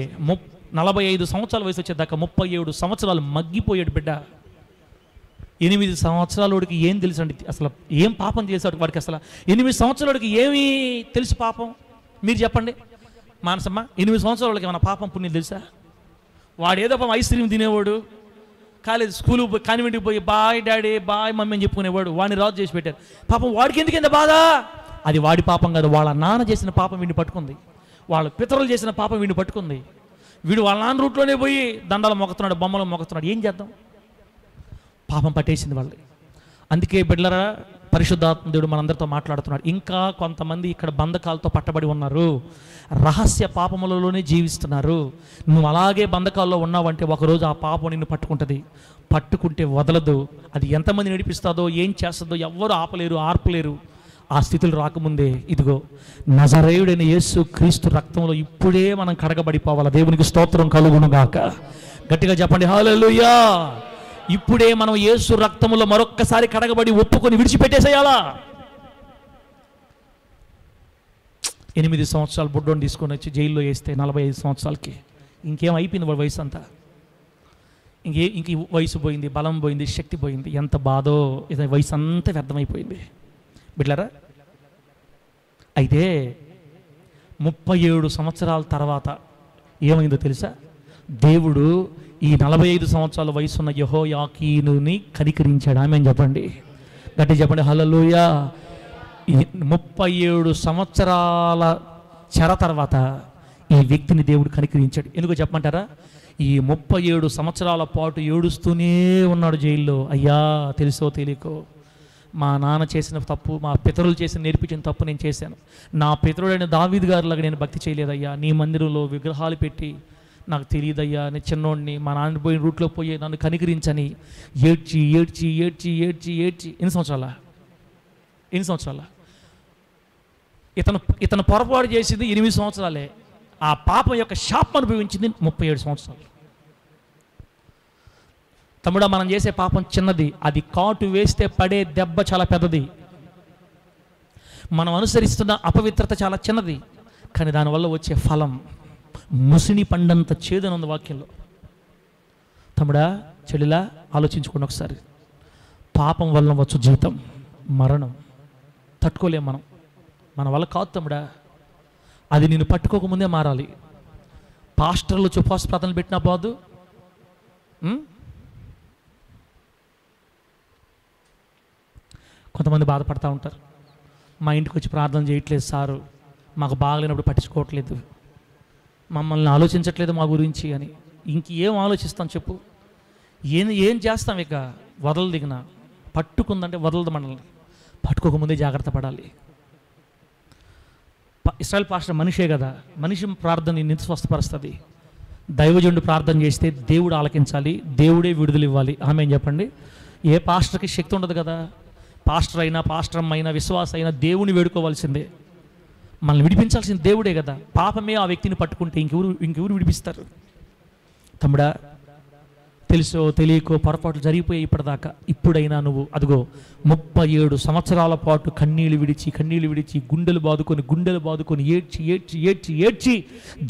45 సంవత్సరాల వయసు వచ్చేదాకా 37 సంవత్సరాలు మగ్గిపోయాడు బిడ్డ. 8 సంవత్సరాలకి ఏం తెలుసు అండి అసలు? ఏం పాపం చేశాడు వాడికి? అసలు 8 సంవత్సరాలకి ఏమీ తెలుసు పాపం? మీరు చెప్పండి మానసమ్మ, 8 సంవత్సరాలకి ఏమైనా పాపం పుణ్యం తెలుసా? వాడు ఏదో పాపం ఐస్ క్రీమ్ తినేవాడు, కాలేజ్ స్కూల్ కాన్వెంట్కి పోయి బాయ్ డాడీ బాయ్ మమ్మీ అని చెప్పుకునేవాడు. వాడిని రాజు చేసి పెట్టారు. పాపం వాడికి ఎందుకు ఎంత బాధ? అది వాడి పాపం కాదు, వాళ్ళ నాన్న చేసిన పాపం వీడిని పట్టుకుంది, వాళ్ళ పితరులు చేసిన పాపం వీడిని పట్టుకుంది. వీడు వాళ్ళ నాన్న రూట్లోనే పోయి దండాలు మొక్కుతున్నాడు, బొమ్మలు మొక్కుతున్నాడు. ఏం చేద్దాం? పాపం పట్టేసింది వాళ్ళని. అందుకే బిడ్డలరా, పరిశుద్ధాత్మ దేవుడు మనందరితో మాట్లాడుతున్నాడు. ఇంకా కొంతమంది ఇక్కడ బంధకాలతో పట్టబడి ఉన్నారు, రహస్య పాపములలోనే జీవిస్తున్నారు. నువ్వు అలాగే బంధకాల్లో ఉన్నావంటే ఒకరోజు ఆ పాపం నిన్ను పట్టుకుంటుంది. పట్టుకుంటే వదలదు. అది ఎంతమంది నడిపిస్తుందో, ఏం చేస్తుందో ఎవ్వరు ఆపలేరు, ఆర్పలేరు. ఆ స్థితులు రాకముందే ఇదిగో నజరేయుడైన యేసు క్రీస్తు రక్తంలో ఇప్పుడే మనం కడగబడిపోవాలి. దేవునికి స్తోత్రం కలుగును గాక. గట్టిగా చెప్పండి హల్లెలూయా. ఇప్పుడే మనం యేసు రక్తములో మరొక్కసారి కడగబడి ఒప్పుకొని విడిచిపెట్టేసేయాలా. 8 సంవత్సరాలు బుడ్డోని తీసుకొని వచ్చి జైల్లో వేస్తే 45 సంవత్సరాలకి ఇంకేం అయిపోయింది వాడి వయసు అంతా. ఇంక వయసు పోయింది, బలం పోయింది, శక్తి పోయింది. ఎంత బాధో, ఇది వయసు అంతా వ్యర్థమైపోయింది బిడ్డలారా. అయితే 37 సంవత్సరాల తర్వాత ఏమైందో తెలుసా? దేవుడు ఈ 45 సంవత్సరాల వయసున్న యెహోయాకీనుని కనికరించాడు. ఆమె చెప్పండి, గట్టి చెప్పండి హల్లెలూయా. ఈ 37 సంవత్సరాల చెర తర్వాత ఈ వ్యక్తిని దేవుడు కనికరించాడు. ఎందుకో చెప్పమంటారా? ఈ 37 సంవత్సరాల పాటు ఏడుస్తూనే ఉన్నాడు జైల్లో. అయ్యా, తెలుసో తెలియకో మా నాన్న చేసిన తప్పు, మా పితరులు చేసిన నేర్పించిన తప్పు నేను చేశాను. నా పితరుడైన దావీదు గారిలాగా నేను భక్తి చేయలేదయ్యా. నీ మందిరంలో విగ్రహాలు పెట్టి నాకు తెలియదయ్యా, నేను చిన్నోడిని, మా నాన్న పోయిన రూట్లో పోయి నన్ను కనికరించని ఏడ్చి ఏడ్చి ఏడ్చి ఏడ్చి ఏడ్చి ఎన్ని సంవత్సరాల ఇతను పొరపాటు చేసింది 8 సంవత్సరాలే. ఆ పాపం యొక్క శాపం అనుభవించింది 37 సంవత్సరాలు. తమ్ముడా, మనం చేసే పాపం చిన్నది, అది కాటు వేస్తే పడే దెబ్బ చాలా పెద్దది. మనం అనుసరిస్తున్న అపవిత్రత చాలా చిన్నది, కానీ దానివల్ల వచ్చే ఫలం ముసిని పండంత చేదని ఉంది వాక్యంలో. తమ్ముడా, చెల్లిలా, ఆలోచించుకోండి ఒకసారి. పాపం వల్ల వచ్చు జీతం మరణం. తట్టుకోలేం మనం, మన వల్ల కాదు తమ్ముడా. అది నేను పట్టుకోకముందే మారాలి. పాస్టర్లు ఉపవాస ప్రార్థనలు పెట్టినా పోదు. కొంతమంది బాధపడుతూ ఉంటారు, మా ఇంటికి వచ్చి ప్రార్థన చేయట్లేదు సారు, మాకు బాగలేనప్పుడు పట్టించుకోవట్లేదు, మమ్మల్ని ఆలోచించట్లేదు మా గురించి అని. ఇంకేం ఆలోచిస్తాం చెప్పు? ఏం చేస్తాం? ఇక వదలదు. దిగిన పట్టుకుందంటే వదలదు మనల్ని. పట్టుకోకముందే జాగ్రత్త పడాలి. ఇశ్రాయేల్ పాస్టర్ మనిషే కదా, మనిషి ప్రార్థన నిన్ను స్వస్థపరుస్తుంది. దైవజనుడు ప్రార్థన చేస్తే దేవుడు ఆలకించాలి, దేవుడే విడుదల ఇవ్వాలి. ఆమె ఏం చెప్పండి? ఏ పాస్టర్కి శక్తి ఉండదు కదా. పాస్టర్ అయినా పాస్టర్ అయినా విశ్వాస అయినా దేవుని వేడుకోవాల్సిందే. మనల్ని విడిపించాల్సింది దేవుడే కదా. పాపమే ఆ వ్యక్తిని పట్టుకుంటే ఇంకెవరు విడిపిస్తారు? తమ్ముడా, తెలుసో తెలియకో పొరపాట్లు జరిగిపోయాయి ఇప్పటిదాకా. ఇప్పుడైనా నువ్వు అదిగో 37 సంవత్సరాల పాటు కన్నీళ్ళు విడిచి గుండెలు బాదుకొని ఏడ్చి ఏడ్చి ఏడ్చి ఏడ్చి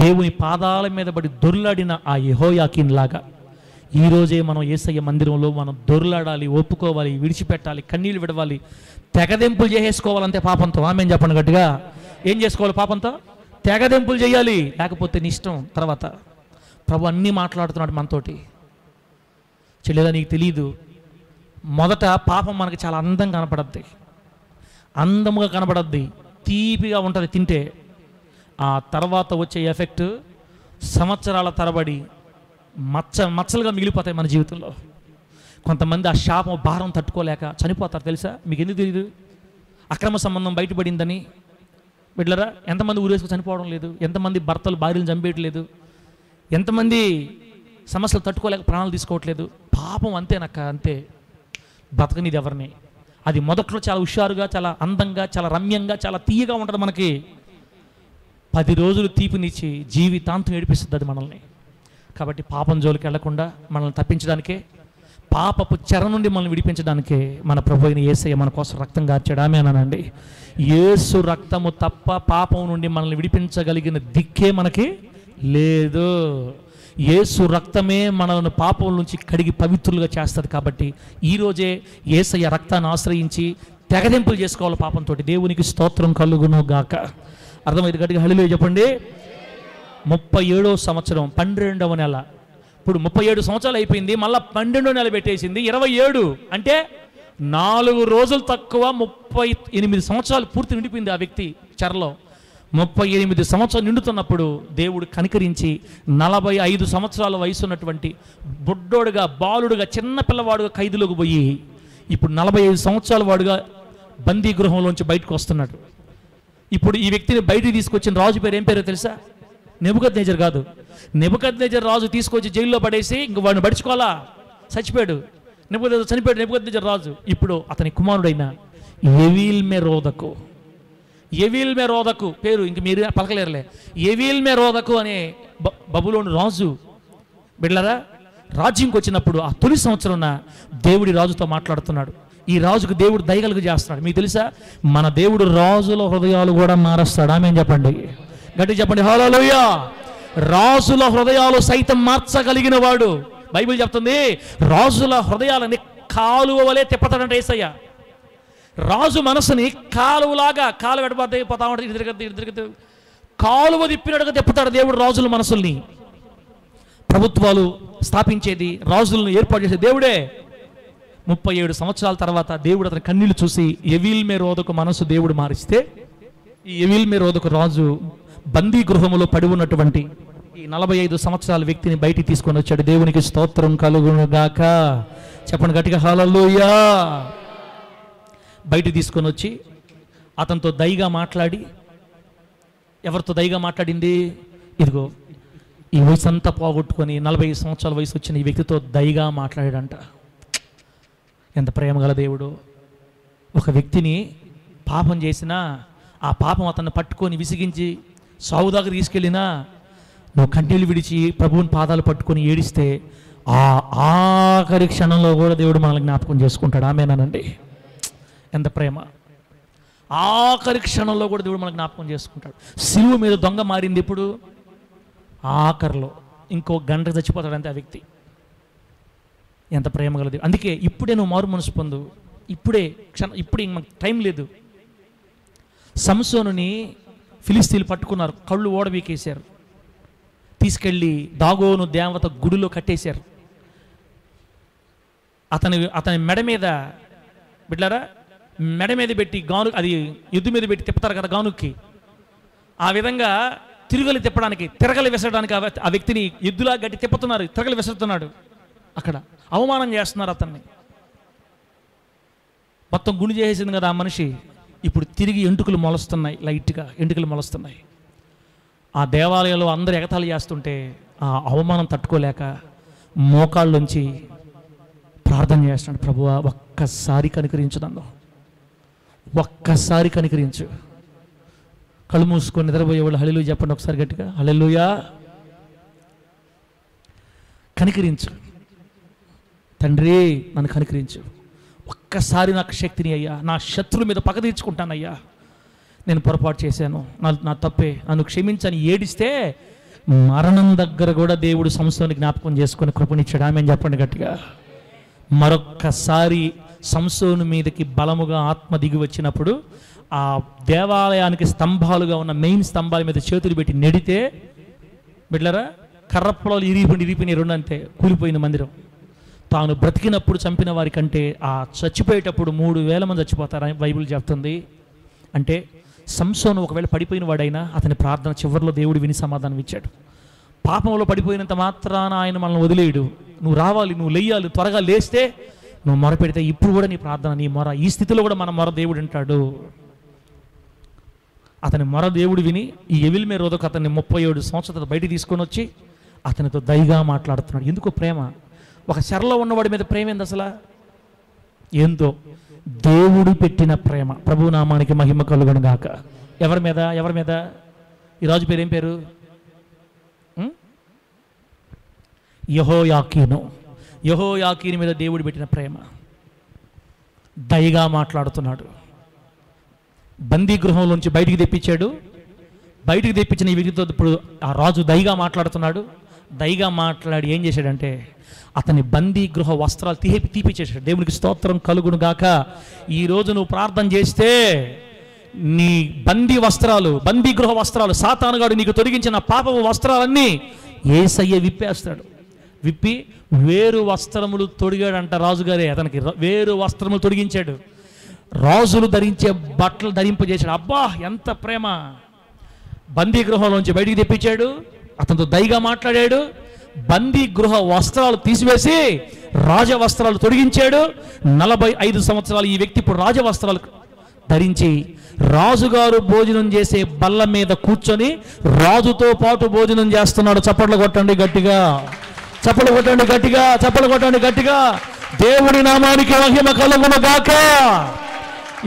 దేవుని పాదాల మీద పడి దొర్లాడిన ఆ యెహోయాకీన్ లాగా ఈరోజే మనం యేసయ్య మందిరంలో మనం దొర్లాడాలి, ఒప్పుకోవాలి, విడిచిపెట్టాలి, కన్నీళ్ళు విడవాలి, తెగదెంపులు చేసేసుకోవాలంతే పాపంతో. ఆమె చెప్పండి గట్టిగా. ఏం చేసుకోవాలి? పాపంతో తెగదెంపులు చేయాలి, లేకపోతే నీ ఇష్టం. తర్వాత ప్రభు అన్నీ మాట్లాడుతున్నాడు మనతోటి. చెల్లేదా, నీకు తెలీదు, మొదట పాపం మనకి చాలా అందంగా కనపడద్ది, అందముగా కనపడద్ది, తీపిగా ఉంటుంది తింటే. ఆ తర్వాత వచ్చే ఎఫెక్ట్ సంవత్సరాల తరబడి మచ్చలుగా మిగిలిపోతాయి మన జీవితంలో. కొంతమంది ఆ శాపం భారం తట్టుకోలేక చనిపోతారు తెలుసా? మీకు ఎందుకు తెలియదు? అక్రమ సంబంధం బయటపడిందని. బిడ్డలారా, ఎంతమంది ఊరేసుకు చనిపోవడం లేదు? ఎంతమంది భర్తలు భార్యలు చంపేయట్లేదు? ఎంతమంది సమస్యలు తట్టుకోలేక ప్రాణాలు తీసుకోవట్లేదు? పాపం అంతేనక్క, అంతే. బ్రతకనిది ఎవరిని? అది మొదట్లో చాలా హుషారుగా, చాలా అందంగా, చాలా రమ్యంగా, చాలా తీయగా ఉంటుంది. మనకి 10 రోజులు తీపినిచ్చి జీవితాంతం ఏడిపిస్తుంది అది మనల్ని. కాబట్టి పాపం జోలికి వెళ్లకుండా మనల్ని తప్పించడానికే, పాపపు చెర నుండి మనల్ని విడిపించడానికే మన ప్రభు అయిన యేసయ్య మన కోసం రక్తం కార్చాడు. ఆమేనండి. యేసు రక్తము తప్ప పాపం నుండి మనల్ని విడిపించగలిగిన దిక్కే మనకి లేదు. యేసు రక్తమే మనల్ని పాపం నుంచి కడిగి పవిత్రులుగా చేస్తుంది. కాబట్టి ఈరోజే యేసయ్య రక్తాన్ని ఆశ్రయించి తెగదెంపులు చేసుకోవాలి పాపంతో. దేవునికి స్తోత్రం కలుగును గాక. అర్థమైంది? గట్టిగా హల్లెలూయా చెప్పండి. 37వ సంవత్సరం 12వ నెల. ఇప్పుడు 37 సంవత్సరాలు అయిపోయింది, మళ్ళీ 12వ నెల పెట్టేసింది. 27 అంటే 4 రోజులు తక్కువ 38 సంవత్సరాలు పూర్తి నిండిపోయింది ఆ వ్యక్తి చెరలో. 38 సంవత్సరాలు నిండుతున్నప్పుడు దేవుడు కనికరించి 45 సంవత్సరాల వయసు ఉన్నటువంటి బుడ్డోడుగా, బాలుడుగా, చిన్న పిల్లవాడుగా ఖైదులోకి పోయి ఇప్పుడు 45 సంవత్సరాల వాడుగా బందీ గృహంలోంచి బయటకు వస్తున్నాడు. ఇప్పుడు ఈ వ్యక్తిని బయటికి తీసుకొచ్చిన రాజు పేరు ఏం పేరో తెలుసా? నెబుకద్నెజర్ కాదు. నెబుకద్నెజర్ రాజు తీసుకొచ్చి జైల్లో పడేసి ఇంక వాడిని పడుచుకోవాలా, చచ్చిపోయాడు. చనిపోయాడు నెబుకద్నెజర్ రాజు. ఇప్పుడు అతని కుమారుడైన ఎవీల్మెరోదకు, ఎవీల్మెరోదకు పేరు ఇంక మీరు పలకలేరులే. ఎవీల్మెరోదకు అనే బబులోను రాజు బిడ్డలారా రాజ్యంకి వచ్చినప్పుడు ఆ తొలి సంవత్సరం దేవుడి రాజుతో మాట్లాడుతున్నాడు. ఈ రాజుకు దేవుడు దయగలుగు చేస్తున్నాడు. మీకు తెలుసా, మన దేవుడు రాజుల హృదయాలు కూడా మారుస్తాడు. ఆమేన్ చెప్పండి, గట్టి చెప్పండి హల్లెలూయా. రాజుల హృదయాలు సైతం మార్చగలిగిన వాడు. బైబిల్ చెప్తుంది రాజుల హృదయాలని కాలువ వలె తిప్పుతాడంట యేసయ్య. రాజు మనసుని కాలువలాగా, కాలువ ఎడబడి పోతా ఉంటాడు, కాలువ తిప్పినట్టుగా తిప్పుతాడు దేవుడు రాజుల మనసుల్ని. ప్రభుత్వాలు స్థాపించేది, రాజులను ఏర్పాటు చేసే దేవుడే. 37 సంవత్సరాల తర్వాత దేవుడు అతని కన్నీళ్లు చూసి ఎవీల్మెరోదకు మనసు దేవుడు మారిస్తే, ఈ ఎవీల్మెరోదకు రాజు బందీ గృహములో పడి ఉన్నటువంటి ఈ 45 సంవత్సరాల వ్యక్తిని బయటికి తీసుకొని వచ్చాడు. దేవునికి స్తోత్రం కలుగును గాక. చెప్పండి గట్టిగా హల్లెలూయా. బయటికి తీసుకొని వచ్చి అతనితో దయగా మాట్లాడి, ఎవరితో దయగా మాట్లాడింది? ఇదిగో ఈ వయసు అంతా పోగొట్టుకొని 45 సంవత్సరాల వయసు వచ్చిన ఈ వ్యక్తితో దయగా మాట్లాడాడంట. ఎంత ప్రేమ గల దేవుడు. ఒక వ్యక్తిని పాపం చేసినా ఆ పాపం అతన్ని పట్టుకొని విసిగించి సావు దగ్గర తీసుకెళ్ళినా నువ్వు కన్నీళ్ళు విడిచి ప్రభువుని పాదాలు పట్టుకొని ఏడిస్తే ఆ ఆఖరి క్షణంలో కూడా దేవుడు మనల్ని జ్ఞాపకం చేసుకుంటాడు. ఆమేనండి. ఎంత ప్రేమ. ఆఖరి క్షణంలో కూడా దేవుడు మనల్ని జ్ఞాపకం చేసుకుంటాడు. సిలువ మీద దొంగ మారింది ఇప్పుడు ఆఖరిలో, ఇంకో గంటకు చచ్చిపోతాడు అంతే ఆ వ్యక్తి. ఎంత ప్రేమ కలదు. అందుకే ఇప్పుడే నువ్వు మారు మనసు పొందు. ఇప్పుడే మనకు టైం లేదు. సంసోనుని ఫిలిస్తీన్లు పట్టుకున్నారు, కళ్ళు ఓడబీకేశారు, తీసుకెళ్ళి దాగోను దేవత గుడిలో కట్టేశారు. అతని మెడ మీద బిడ్డారా, మెడ మీద పెట్టి గాను, అది ఎద్దు మీద పెట్టి తిప్పుతారు కదా గానుకి, ఆ విధంగా తిరగలి తిప్పడానికి, తిరగలి విసరడానికి ఆ వ్యక్తిని ఎద్దులా గట్టి తిప్పుతున్నారు, తిరగలి విసురుతున్నాడు. అక్కడ అవమానం చేస్తున్నారు అతన్ని. మొత్తం గుండు చేసేసింది కదా ఆ మనిషి. ఇప్పుడు తిరిగి ఎంటుకలు మొలుస్తున్నాయి, లైట్గా ఎంటుకలు మొలుస్తున్నాయి. ఆ దేవాలయంలో అందరూ ఎగతాళి చేస్తుంటే ఆ అవమానం తట్టుకోలేక మోకాళ్ళలోంచి ప్రార్థన చేస్తున్నాడు, ప్రభువా ఒక్కసారి కనికరించు, నన్ను ఒక్కసారి కనికరించు. కళ్ళు మూసుకొని నిద్రపోయే వాళ్ళు హల్లెలూయా చెప్పండి ఒకసారి గట్టిగా, హల్లెలూయా. కనికరించు తండ్రి, నన్ను కనికరించు. ఒక్కసారి నాకు శక్తిని అయ్యా, నా శత్రువుల మీద పగ తీర్చుకుంటానయ్యా. నేను పొరపాటు చేశాను, నా తప్పే, నన్ను క్షమించని ఏడిస్తే మరణం దగ్గర కూడా దేవుడు సంసోని జ్ఞాపకం చేసుకొని కృపనిచ్చాడు. ఆమేన్ చెప్పండి గట్టిగా. మరొక్కసారి సంసోను మీదకి బలముగా ఆత్మ దిగి వచ్చినప్పుడు ఆ దేవాలయానికి స్తంభాలుగా ఉన్న మెయిన్ స్తంభాల మీద చేతులు పెట్టి నెడితే బిడ్డలారా, కర్రప్పలు ఇరిగిపోయిన రెండు అంతే, కూలిపోయిన మందిరం. తాను బ్రతికినప్పుడు చంపిన వారి కంటే ఆ చచ్చిపోయేటప్పుడు 3000 మంది చచ్చిపోతారని బైబిల్ చెప్తుంది. అంటే సంసోను ఒకవేళ పడిపోయిన వాడైనా అతని ప్రార్థన చివరిలో దేవుడు విని సమాధానం ఇచ్చాడు. పాపంలో పడిపోయినంత మాత్రాన ఆయన మనల్ని వదిలేయడు. నువ్వు రావాలి, నువ్వు లేయాలి, త్వరగా లేస్తే నువ్వు మొర పెడితే ఇప్పుడు కూడా నీ ప్రార్థన, నీ మొర, ఈ స్థితిలో కూడా మన మొర దేవుడు వింటాడు. అతని మొర దేవుడు విని ఈ ఎవీల్మెరోదకు అతన్ని 37 సంవత్సరాలు బయటికి తీసుకొని వచ్చి అతనితో దయగా మాట్లాడుతున్నాడు. ఎందుకో ప్రేమ. ఒక చెరలో ఉన్నవాడి మీద ప్రేమ ఏంది అసలు? ఏందో దేవుడు పెట్టిన ప్రేమ. ప్రభునామానికి మహిమ కలుగును గాక. ఎవరి మీద? ఎవరి మీద? ఈ రాజు పేరు ఏం పేరు? యెహోయాకీను. యెహోయాకీను మీద దేవుడు పెట్టిన ప్రేమ. దయగా మాట్లాడుతున్నాడు. బందీ గృహంలోంచి బయటికి తెప్పించాడు. బయటికి తెప్పించిన ఈ వ్యక్తితో ఇప్పుడు ఆ రాజు దయగా మాట్లాడుతున్నాడు. దయగా మాట్లాడి ఏం చేశాడంటే అతని బందీ గృహ వస్త్రాలు తీపిచ్చేసాడు. దేవునికి స్తోత్రం కలుగును గాక. ఈరోజు నువ్వు ప్రార్థన చేస్తే నీ బందీ గృహ వస్త్రాలు, సాతానుగాడు నీకు తొలగించిన పాపపు వస్త్రాలన్నీ యేసయ్య విప్పేస్తాడు. విప్పి వేరు వస్త్రములు తొడిగాడంట రాజుగారే. అతనికి వేరు వస్త్రములు తొడిగించాడు. రాజులు ధరించే బట్టలు ధరింపజేశాడు. అబ్బా ఎంత ప్రేమ! బందీ గృహంలోంచి బయటికి తెప్పించాడు. అతనితో దయగా మాట్లాడాడు. బందీ గృహ వస్త్రాలు తీసివేసి రాజ వస్త్రాలు తొడిగించాడు. 45 సంవత్సరాలు ఈ వ్యక్తి ఇప్పుడు రాజ వస్త్రాలు ధరించి రాజుగారు భోజనం చేసే బల్ల మీద కూర్చొని రాజుతో పాటు భోజనం చేస్తున్నాడు. చప్పట్లు కొట్టండి గట్టిగా, చప్పట్లు కొట్టండి గట్టిగా, చప్పట్లు కొట్టండి గట్టిగా. దేవుడి నామానికి మహిమ కలుగును గాక.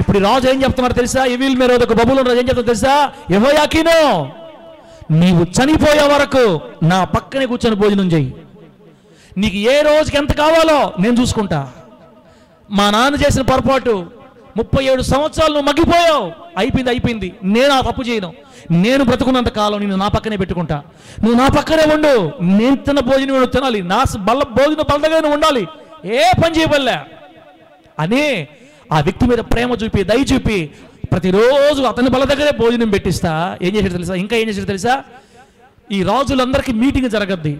ఇప్పుడు రాజు ఏం చెప్తున్నారు తెలుసా? ఎవీల్ మెరోదకు బబులోను రాజు ఏం చెప్తారు తెలుసా? యెహోయాకీను, నీవు చనిపోయే వరకు నా పక్కనే కూర్చొని భోజనం చెయ్యి. నీకు ఏ రోజుకి ఎంత కావాలో నేను చూసుకుంటా. మా నాన్న చేసిన పొరపాటు 37 సంవత్సరాలు నువ్వు మగ్గిపోయావు. అయిపోయింది. నేను ఆ తప్పు చేయను. నేను బ్రతుకున్నంత కాలం నేను నా పక్కనే పెట్టుకుంటా. నువ్వు నా పక్కనే ఉండు. నేను తిన్న భోజనం నువ్వు తినాలి. నా భోజనం బల్ల దగ్గర నువ్వు ఉండాలి. ఏ పని చేయబడలే అని ఆ వ్యక్తి మీద ప్రేమ చూపి, దయ చూపి ప్రతిరోజు అతని బల్ల దగ్గరే భోజనం పెట్టిస్తా. ఏం చేశాడు తెలుసా? ఇంకా ఏం చేశాడు తెలుసా? ఈ రాజులందరికీ మీటింగ్ జరగద్ది.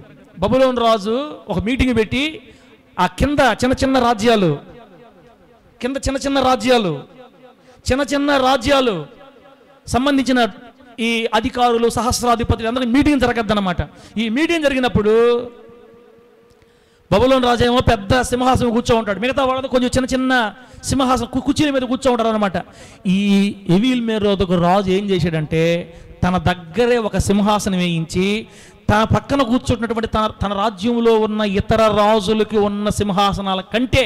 బబులోను రాజు ఒక మీటింగ్ పెట్టి ఆ కింద చిన్న చిన్న రాజ్యాలు సంబంధించిన ఈ అధికారులు, సహస్రాధిపతులు అందరికీ మీటింగ్ జరగద్దన్నమాట. ఈ మీటింగ్ జరిగినప్పుడు బబులోను రాజు ఏమో పెద్ద సింహాసనం కూర్చో ఉంటాడు. మిగతా వాళ్ళతో కొంచెం చిన్న చిన్న సింహాసనం కుర్చీల మీద కూర్చో ఉంటారు అనమాట. ఈ ఎవీల్ మెరోదకు రాజు ఏం చేశాడంటే తన దగ్గరే ఒక సింహాసనం వేయించి తన పక్కన కూర్చున్నటువంటి తన రాజ్యంలో ఉన్న ఇతర రాజులకి ఉన్న సింహాసనాల కంటే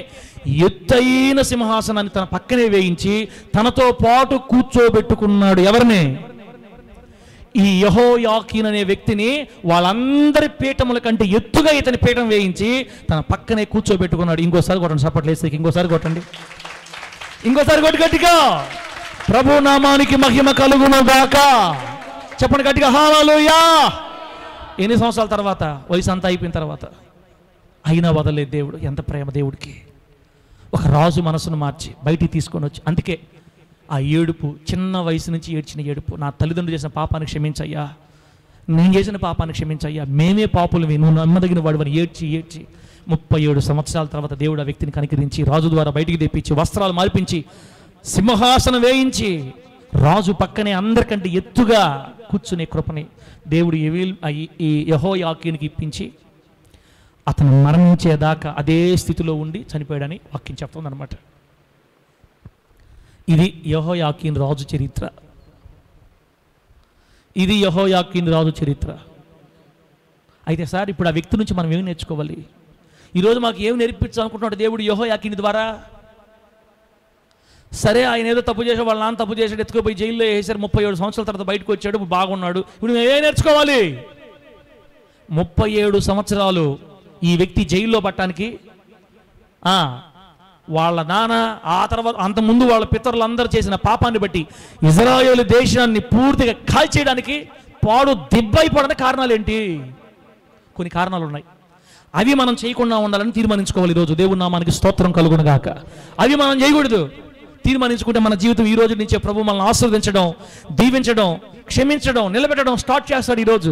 ఎత్తైన సింహాసనాన్ని తన పక్కనే వేయించి తనతో పాటు కూర్చోబెట్టుకున్నాడు. ఎవరిని? ఈ యెహోయాకీను అనే వ్యక్తిని వాళ్ళందరి పీఠముల కంటే ఎత్తుగా ఇతని పీఠం వేయించి తన పక్కనే కూర్చోబెట్టుకున్నాడు. ఇంకోసారి కొట్టండి, సపోర్ట్ లేసి ఇంకోసారి కొట్టండి, ఇంకోసారి కొట్టి గట్టిగా. ప్రభు నామానికి మహిమ కలుగును గాక. చెప్పండి గట్టిగా, హల్లెలూయా. ఎన్ని సంవత్సరాల తర్వాత, వయసు అంతా అయిపోయిన తర్వాత అయినా వదలలేదు దేవుడు. ఎంత ప్రేమ దేవుడికి! ఒక రాజు మనసును మార్చి బయటికి తీసుకొని వచ్చి, అందుకే ఆ ఏడుపు, చిన్న వయసు నుంచి ఏడ్చిన ఏడుపు, నా తల్లిదండ్రులు చేసిన పాపాన్ని క్షమించయ్యా, నేను చేసిన పాపాన్ని క్షమించయ్యా, మేమే పాపులవి, నువ్వు నమ్మదగిన వాడివని ఏడ్చి 37 సంవత్సరాల తర్వాత దేవుడు ఆ వ్యక్తిని కనికరించి రాజు ద్వారా బయటికి తెప్పించి వస్త్రాలు మార్పించి సింహాసనం వేయించి రాజు పక్కనే అందరికంటే ఎత్తుగా కూర్చునే కృపని దేవుడు ఈ యెహోయాకీనుకి ఇప్పించి అతను మరణించేదాకా అదే స్థితిలో ఉండి చనిపోయాడని వాక్యం చెప్తుందన్నమాట. ఇది యెహోయాకీను రాజు చరిత్ర. ఇది యెహోయాకీను రాజు చరిత్ర. అయితే సార్, ఇప్పుడు ఆ వ్యక్తి నుంచి మనం ఏమి నేర్చుకోవాలి? ఈరోజు మాకు ఏమి నేర్పించాలనుకుంటున్నాడు దేవుడు యెహోయాకీను ద్వారా? సరే, ఆయన ఏదో తప్పు చేసాడు, వాళ్ళ నాన్న తప్పు చేశాడు, ఎత్తుకుపోయి జైల్లో వేసారు, 37 సంవత్సరాల తర్వాత బయటకు వచ్చాడు, బాగున్నాడు. ఇప్పుడు మేము ఏం నేర్చుకోవాలి? 37 సంవత్సరాలు ఈ వ్యక్తి జైల్లో పట్టడానికి వాళ్ళ నాన్న, ఆ తర్వాత అంతకుముందు వాళ్ళ పితరులందరూ చేసిన పాపాన్ని బట్టి ఇజ్రాయేలు దేశాన్ని పూర్తిగా కాల్చేయడానికి పాడు దిబ్బైపోవడానికి కారణాలు ఏంటి? కొన్ని కారణాలు ఉన్నాయి. అవి మనం చేయకుండా ఉండాలని తీర్మానించుకోవాలి. ఈరోజు దేవుని నామానికి స్తోత్రం కలుగును గాక. అవి మనం చేయకూడదు. తీర్మానించుకుంటే మన జీవితం ఈ రోజు నుంచే ప్రభు మనల్ని ఆశీర్వదించడం, దీవించడం, క్షమించడం, నిలబెట్టడం స్టార్ట్ చేస్తాడు. ఈరోజు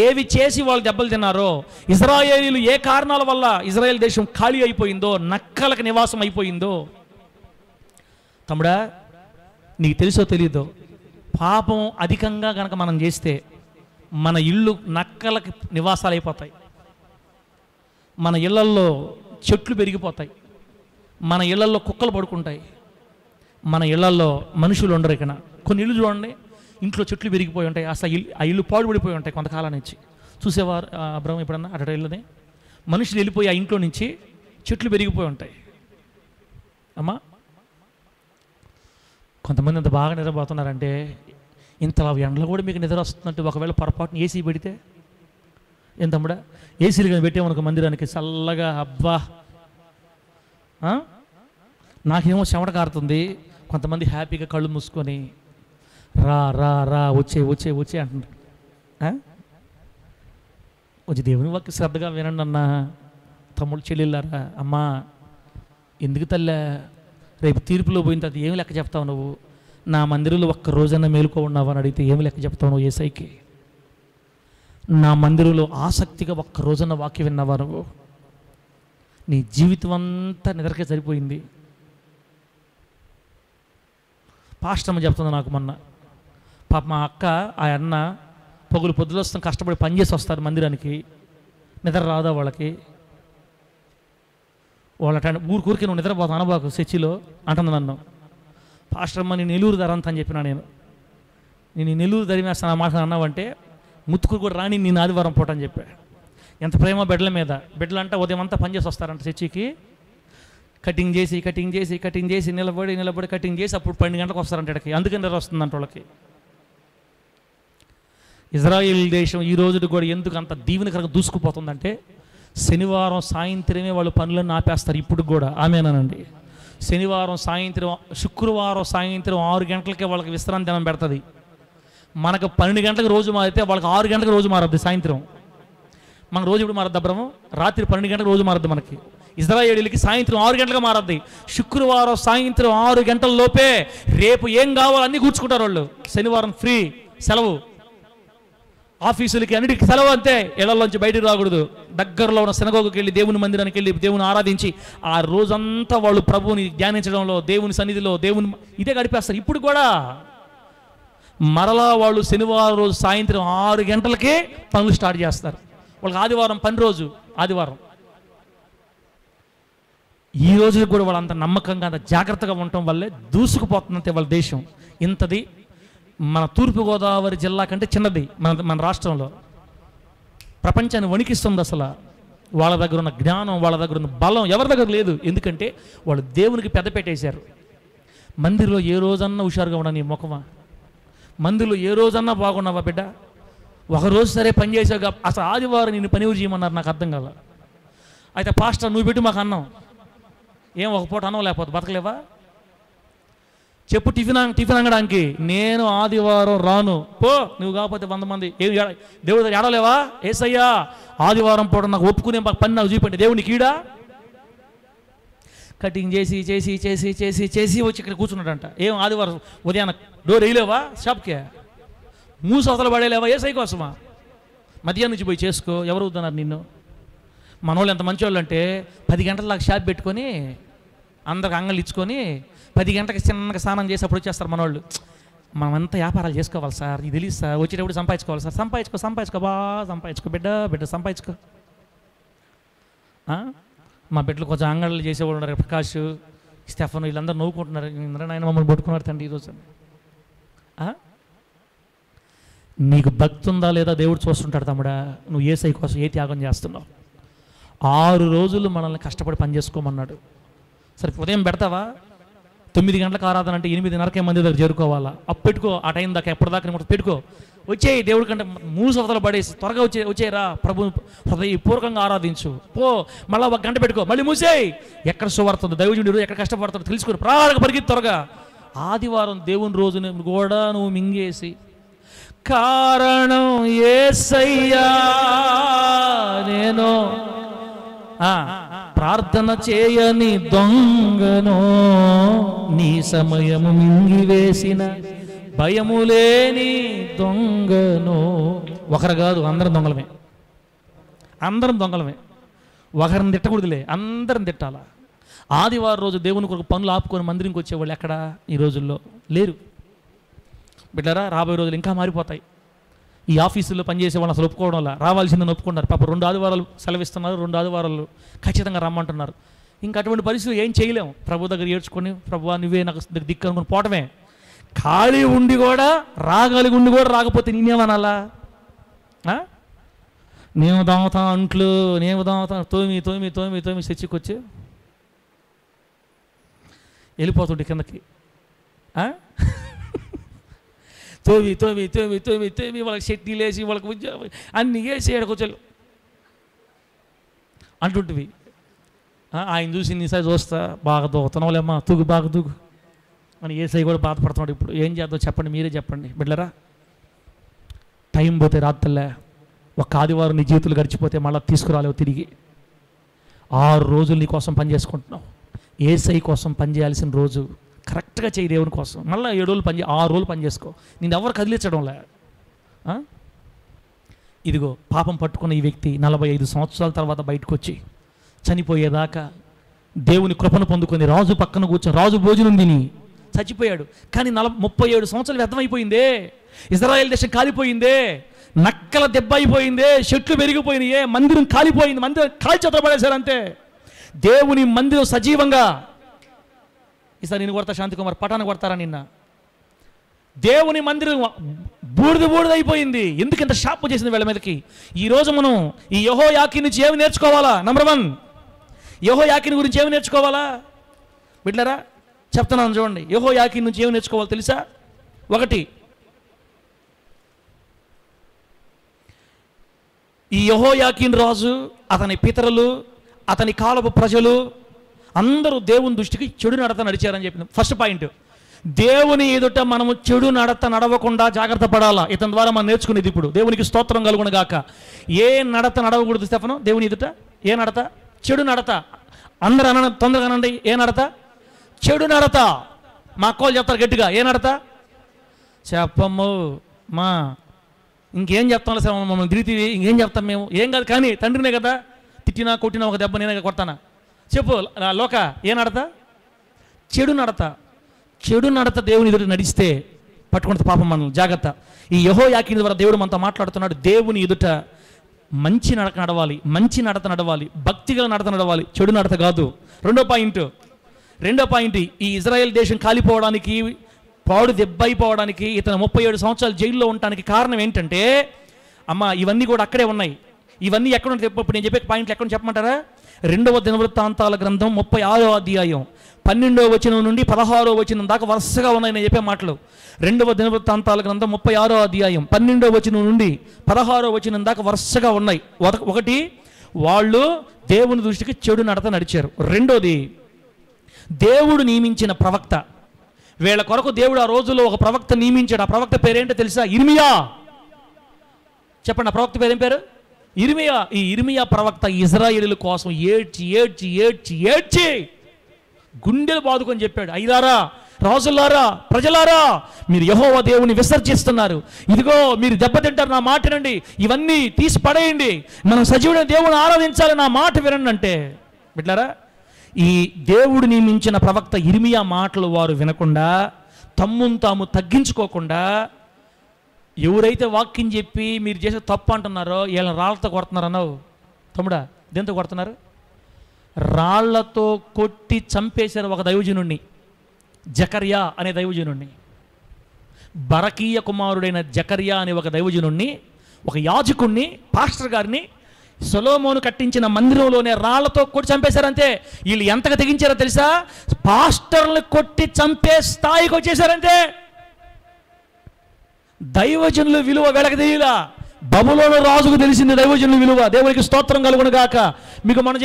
ఏవి చేసి వాళ్ళు దెబ్బలు తిన్నారో, ఇజ్రాయేలీలు ఏ కారణాల వల్ల ఇజ్రాయేల్ దేశం ఖాళీ అయిపోయిందో, నక్కలకు నివాసం అయిపోయిందో, తమ్ముడా నీకు తెలుసో తెలీదో, పాపం అధికంగా కనుక మనం చేస్తే మన ఇళ్ళు నక్కలకి నివాసాలు అయిపోతాయి. మన ఇళ్లల్లో చెట్లు పెరిగిపోతాయి. మన ఇళ్లల్లో కుక్కలు పడుకుంటాయి. మన ఇళ్లల్లో మనుషులు ఉండరు. ఇక కొన్ని ఇళ్ళు చూడండి, ఇంట్లో చెట్లు పెరిగిపోయి ఉంటాయి. అసలు ఆ ఇల్లు పాడుపడిపోయి ఉంటాయి కొంతకాలం నుంచి. చూసేవారు అబ్రహం ఎప్పుడన్నా అటు ఇళ్ళని మనుషులు వెళ్ళిపోయి ఆ ఇంట్లో నుంచి చెట్లు పెరిగిపోయి ఉంటాయి. అమ్మా, కొంతమంది అంత బాగా నిద్రపోతున్నారంటే ఇంతలా ఎండలో కూడా మీకు నిద్ర వస్తున్నట్టు ఒకవేళ పొరపాటున ఏసీ పెడితే ఏం తమ్ముడా, ఏసీలు కానీ పెట్టామనుకో మందిరానికి చల్లగా, అబ్బా నాకేమో చెమట కారుతుంది. కొంతమంది హ్యాపీగా కళ్ళు మూసుకొని రా రా రా వచ్చే వచ్చే వచ్చే అంటున్నారు. కొంచెం దేవుని వాక్య శ్రద్ధగా వినండి అన్న తమ్ముడు చెల్లెళ్ళారా. అమ్మా ఎందుకు తల్లే, రేపు తీర్పులో పోయిన తర్వాత ఏమి లెక్క చెప్తావు నువ్వు? నా మందిరంలో ఒక్క రోజన్నా మేలుకో ఉన్నావు అని అడిగితే ఏమి లెక్క చెప్తావు నువ్వు యేసయ్యకి? నా మందిరంలో ఆసక్తిగా ఒక్క రోజన్న వాక్యం విన్నావా నువ్వు? నీ జీవితం అంతా నిద్రకే సరిపోయింది. పాస్టర్ అమ్మ చెప్తుంది నాకు మొన్న, పాప మా అక్క ఆ అన్న పొద్దులు వస్తాం కష్టపడి పనిచేసి వస్తారు మందిరానికి, నిద్ర రాదా వాళ్ళకి? వాళ్ళ ఊరికి నువ్వు నిద్రపోతావు అనబాకు చర్చిలో అంటుంది నన్ను. పాస్టర్ అమ్మ నేను నెల్లూరు ధరంత అని చెప్పినా, నేను నెల్లూరు ధరిమేస్తాను ఆ మాట అన్నావంటే ముత్తుకు కూడా రాని నేను ఆదివారం పూట అని చెప్పా. ఎంత ప్రేమ బిడ్డల మీద. బిడ్డలు అంటే ఉదయం అంతా పనిచేసి వస్తారంట చర్చికి, కటింగ్ చేసి నిలబడి కటింగ్ చేసి అప్పుడు 12 గంటలకు వస్తారంట ఇక్కడికి. అందుకని నిద్ర వస్తుందంట వాళ్ళకి. ఇజ్రాయిల్ దేశం ఈ రోజుకి కూడా ఎందుకు అంత దీవెనకరంగా దూసుకుపోతుందంటే శనివారం సాయంత్రమే వాళ్ళు పనులన్నీ ఆపేస్తారు ఇప్పుడు కూడా. ఆమేనండి. శనివారం సాయంత్రం, శుక్రవారం సాయంత్రం 6 గంటలకే వాళ్ళకి విశ్రాంతి దినం పెడుతుంది. మనకు 12 గంటలకు రోజు మారితే వాళ్ళకి 6 గంటలకు రోజు మారద్దు సాయంత్రం. మన రోజు ఇప్పుడు మారద్దు అబ్రహం, రాత్రి 12 గంటలకు రోజు మారద్దు మనకి. ఇజ్రాయేలీలకి సాయంత్రం 6 గంటలకు మారద్ది. శుక్రవారం సాయంత్రం 6 గంటల లోపే రేపు ఏం కావాలో అన్నీ కూర్చుకుంటారు వాళ్ళు. శనివారం ఫ్రీ, సెలవు. ఆఫీసులకి అన్నిటికీ సెలవు. అంతే, ఇళ్లలోంచి బయటకు రాకూడదు. దగ్గరలో ఉన్న సినగోగుకి వెళ్ళి దేవుని మందిరానికి వెళ్ళి దేవుని ఆరాధించి ఆ రోజంతా వాళ్ళు ప్రభువుని ధ్యానించడంలో, దేవుని సన్నిధిలో దేవుని ఇదే గడిపేస్తారు ఇప్పుడు కూడా. మరలా వాళ్ళు శనివారం రోజు సాయంత్రం 6 గంటలకే పనులు స్టార్ట్ చేస్తారు. వాళ్ళకి ఆదివారం పని రోజు, ఆదివారం. ఈ రోజు కూడా వాళ్ళు అంత నమ్మకంగా అంత జాగ్రత్తగా ఉండటం వల్లే దూసుకుపోతుందంతే వాళ్ళ దేశం. ఇంతది మన తూర్పుగోదావరి జిల్లా కంటే చిన్నది మన రాష్ట్రంలో. ప్రపంచాన్ని వణికిస్తుంది అసలు. వాళ్ళ దగ్గర ఉన్న జ్ఞానం, వాళ్ళ దగ్గర ఉన్న బలం ఎవరి దగ్గర లేదు. ఎందుకంటే వాళ్ళు దేవునికి పెద్ద పెట్టేశారు. మందిర్లో ఏ రోజన్నా హుషారుగా ఉన్నా నీ ముఖమా? మందిర్లో ఏ రోజన్నా బాగున్నావా బిడ్డ? ఒకరోజు సరే పని చేసావు. అసలు ఆదివారం నేను పని చేయమన్నారు, నాకు అర్థం కాల. అయితే పాస్టర్ నువ్వు పెట్టు మాకు అన్నం. ఏం ఒక పూట అన్నం లేకపోతే బతకలేవా? చెప్పు టిఫిన్ అనడానికి. నేను ఆదివారం రాను పో, నువ్వు కాకపోతే 100 మంది. ఏం దేవుడు ఏడలేవా? ఏసయ్యా ఆదివారం పూట నాకు ఒప్పుకునే పని నాకు చూపండి. దేవుడిని కీడా కటింగ్ చేసి చేసి చేసి చేసి చేసి వచ్చి ఇక్కడ కూర్చున్నాడంట. ఏం ఆదివారం ఉదయాన్న డోర్ వేయలేవా? షాప్కే మూసి అవతల పడేలేవా? ఏసై కోసమా? మధ్యాహ్నం నుంచి పోయి చేసుకో. ఎవరు వద్దన్నారు నిన్ను? మనోళ్ళు ఎంత మంచివాళ్ళు అంటే 10 గంటల దాకా షాప్ పెట్టుకొని అందరికి అంగళ్ళు ఇచ్చుకొని 10 గంటలకు చిన్నగా స్నానం చేసి అప్పుడు వచ్చేస్తారు మనోళ్ళు. మనమంతా వ్యాపారాలు చేసుకోవాలి సార్, ఇది తెలియదు సార్, వచ్చేటప్పుడు సంపాదించుకోవాలి సార్. సంపాదించుకో బాగా సంపాదించుకో బిడ్డ సంపాదించుకో. మా బిడ్డలు కొంచెం అంగళ్ళు చేసేవాళ్ళు ఉన్నారు, ప్రకాష్, స్టెఫన్, వీళ్ళందరూ నవ్వుకుంటున్నారు. ఆయన మమ్మల్ని పట్టుకున్నారు తండ్రి ఈరోజు. నీకు భక్తి ఉందా లేదా దేవుడు చూస్తుంటాడు తమ్ముడా. నువ్వు యేసయ్య కోసం ఏ త్యాగం చేస్తున్నావు? 6 రోజులు మనల్ని కష్టపడి పని చేసుకోమన్నాడు. సరే ఉదయం పెడతావా? 9 గంటలకు ఆరాధన అంటే 8:30కే మంది దగ్గర చేరుకోవాలా? అప్పు పెట్టుకో. ఆ టైం దాకా ఎప్పటిదాకా పెట్టుకో. వచ్చేయి దేవుడి కంటే మూసవతలు పడేసి త్వరగా వచ్చేయరా, ప్రభు హృదయపూర్వకంగా ఆరాధించు. పో, మళ్ళీ 1 గంట పెట్టుకో, మళ్ళీ మూసేయి. ఎక్కడ సువార్తుందో, దైవజనుడు ఎక్కడ కష్టపడుతుందో తెలుసుకుని ప్రాణాలకు పరిగెత్తి త్వరగా. ఆదివారం దేవుని రోజుని కూడా నువ్వు మింగేసి కారణం యేసయ్యా నేను ప్రార్థన చేయని దొంగనో, నీ సమయము మింగివేసిన భయము లేని దొంగనో. ఒకరు కాదు, అందరం దొంగలమే. అందరం దొంగలమే. ఒకరిని తిట్టకూడదులే, అందరం తిట్టాలా. ఆదివారం రోజు దేవుని కొరకు పనులు ఆపుకొని మందిరంకి వచ్చేవాళ్ళు ఎక్కడ ఈ రోజుల్లో లేరు. బిడ్డరా, రాబోయే రోజులు ఇంకా మారిపోతాయి. ఈ ఆఫీసుల్లో పనిచేసే వాళ్ళు అసలు ఒప్పుకోవడం వల్ల రావాల్సిందని ఒప్పుకున్నారు. పాప 2 ఆదివారాలు సెలవిస్తున్నారు, 2 ఆదివారాలు ఖచ్చితంగా రమ్మంటున్నారు. ఇంకా అటువంటి పరిస్థితులు ఏం చేయలేము. ప్రభు దగ్గర ఏడ్చుకొని ప్రభువా నువ్వే నాకు దిక్కు అనుకుని పోవటమే. ఖాళీ ఉండి కూడా రాగలిగి ఉండి కూడా రాకపోతే నేనేమనాలా? నేను దామతా అంట్లు, నేను దామతా తోమి చర్చికి వచ్చి వెళ్ళిపోతుంటే కిందకి. తోవి తోవి తోవి తోవి తోవి వాళ్ళకి చట్నీలు వేసి వాళ్ళకి ఉద్యోగం అన్నీ వేసి ఏడకొచ్చారు అంటుంటివి. ఆయన చూసి నీసారి చూస్తా, బాగా దూగుతున్నావులేమ్మా, తూగు బాగా తూగు అని ఏసై కూడా బాధపడుతున్నాడు. ఇప్పుడు ఏం చేద్దాం చెప్పండి, మీరే చెప్పండి బిడ్డరా. టైం పోతే రాత్రిలే, ఒక ఆదివారం నీ జీవితాలు గడిచిపోతే మళ్ళీ తీసుకురాలేవు తిరిగి. 6 రోజులు నీ కోసం పని చేసుకుంటున్నావు. ఏసై కోసం పని చేయాల్సిన రోజు కరెక్ట్గా చేయి దేవుని కోసం. మళ్ళీ 7 రోజులు 6 రోజులు పని చేసుకో. నేను ఎవరు కదిలించడంలే. ఇదిగో పాపం పట్టుకున్న ఈ వ్యక్తి 45 సంవత్సరాల తర్వాత బయటకు వచ్చి చనిపోయేదాకా దేవుని కృపను పొందుకొని రాజు పక్కన కూర్చొని రాజు భోజనం తిని చచ్చిపోయాడు. కానీ 37 సంవత్సరాలు వ్యర్థమైపోయిందే. ఇజ్రాయెల్ దేశం కాలిపోయిందే, నక్కల దెబ్బ అయిపోయిందే, చెట్లు పెరిగిపోయినాయే, మందిరం కాలిపోయింది, మందిరం కాల్చేత పడేశారు అంతే. దేవుని మందిరం సజీవంగా. ఈసారి నేను కొడతా శాంతికుమార్, పటాన్ని కొడతారా నిన్న? దేవుని మందిరం బూడిదైపోయింది. ఎందుకు ఇంత షాపు చేసింది వీళ్ళ మీదకి? ఈరోజు మనం ఈ యెహోయాకీను నుంచి ఏమి నేర్చుకోవాలా? నంబర్ 1, యెహోయాకీను గురించి ఏమి నేర్చుకోవాలా బిడ్డలారా? చెప్తున్నాను చూడండి. యెహోయాకీను నుంచి ఏమి నేర్చుకోవాలో తెలుసా? 1, ఈ యెహోయాకీను రాజు, అతని పితరులు, అతని కాలపు ప్రజలు అందరూ దేవుని దృష్టికి చెడు నడత నడిచారని చెప్పింది. ఫస్ట్ పాయింట్, దేవుని ఎదుట మనము చెడు నడత నడవకుండా జాగ్రత్త పడాలా. ఇతని ద్వారా మనం నేర్చుకునేది ఇప్పుడు. దేవునికి స్తోత్రం కలుగును గాక. ఏ నడత నడవకూడదు స్టెఫను దేవుని ఎదుట? ఏ నడత? చెడు నడత. అందరూ తొందరగా అనండి, ఏ నడత? చెడు నడత. మా అక్కోళ్ళు చెప్తారు గట్టిగా, ఏ నడత? చెప్పమ్ము మా, ఇంకేం చెప్తాను సార్, మమ్మల్ని తిరిగి ఇంకేం చెప్తాం మేము? ఏం కాదు కానీ తండ్రినే కదా, తిట్టినా కొట్టినా ఒక దెబ్బ నేనే కొడతానా? చెప్పు లోక, ఏ నడత? చెడు నడత. చెడు నడత దేవుని ఎదుట నడిస్తే పట్టుకుంటే పాపం మనం. జాగ్రత్త. ఈ యెహోయాకీను ద్వారా దేవుడు మనతో మాట్లాడుతున్నాడు. దేవుని ఎదుట మంచి నడక నడవాలి, మంచి నడత నడవాలి, భక్తిగా నడత నడవాలి, చెడు నడత కాదు. రెండో పాయింట్, ఈ ఇజ్రాయెల్ దేశం కాలిపోవడానికి, పాడు దెబ్బైపోవడానికి, ఇతను 37 సంవత్సరాలు జైల్లో ఉండడానికి కారణం ఏంటంటే, అమ్మ ఇవన్నీ కూడా అక్కడే ఉన్నాయి. ఇవన్నీ ఎక్కడ ఉంటాయి? ఇప్పుడు నేను చెప్పే పాయింట్లు ఎక్కడ చెప్పమంటారా? 2వ దినవృత్తాంతాల గ్రంథం 36వ అధ్యాయం 12వ వచనం నుండి 16వ వచనం దాకా వరుసగా ఉన్నాయి నేను చెప్పే మాటలు. 2వ దినవృత్తాంతాల గ్రంథం 36వ అధ్యాయం 12వ వచనం నుండి 16వ వచనం దాకా వరుసగా ఉన్నాయి. 1, వాళ్ళు దేవుని దృష్టికి చెడు నడత నడిచారు. 2, దేవుడు నియమించిన ప్రవక్త. వీళ్ళ కొరకు దేవుడు ఆ రోజుల్లో ఒక ప్రవక్త నియమించాడు. ఆ ప్రవక్త పేరేంటో తెలుసా? ఇర్మియా. చెప్పండి, ఆ ప్రవక్త పేరేం పేరు? ఇర్మియా. ఈ ఇర్మియా ప్రవక్త ఇజ్రాయేలీల కోసం ఏడ్చి గుండెలు బాదుకొని చెప్పాడు, అయ్యారా, రాజులారా, ప్రజలారా, మీరు యెహోవా దేవుని విసర్జిస్తున్నారు. ఇదిగో మీరు దెబ్బతింటారు, నా మాట వినండి, ఇవన్నీ తీసి పడేయండి, మనం సజీవుడైన దేవుని ఆరాధించాలి, నా మాట వినండి అంటే. బిడ్డలారా, ఈ దేవుడు నియమించిన ప్రవక్త ఇర్మియా మాటలు వారు వినకుండా, తమ్మును తాము తగ్గించుకోకుండా, ఎవరైతే వాక్యం చెప్పి మీరు చేసే తప్పు అంటున్నారో వీళ్ళని రాళ్లతో కొడుతున్నారు అన్నావు తమ్ముడా. దేంతో కొడుతున్నారు? రాళ్లతో కొట్టి చంపేశారు ఒక దైవజనుణ్ణి, జకర్యా అనే దైవజనుణ్ణి. బరకీయ కుమారుడైన జకర్యా అనే ఒక దైవజనుణ్ణి, ఒక యాజకుణ్ణి, పాస్టర్ గారిని సొలొమోను కట్టించిన మందిరంలోనే రాళ్లతో కొట్టి చంపేశారంతే. వీళ్ళు ఎంతగా తెగించారో తెలుసా? పాస్టర్లు కొట్టి చంపే స్థాయికి వచ్చేసారంతే. దైవజనుల విలువ వీళ్ళకి తెలియలా. బబులోను రాజుకు తెలిసింది దైవజనుల విలువ. దేవునికి స్తోత్రం కలుగును గాక. మీకు మొన్న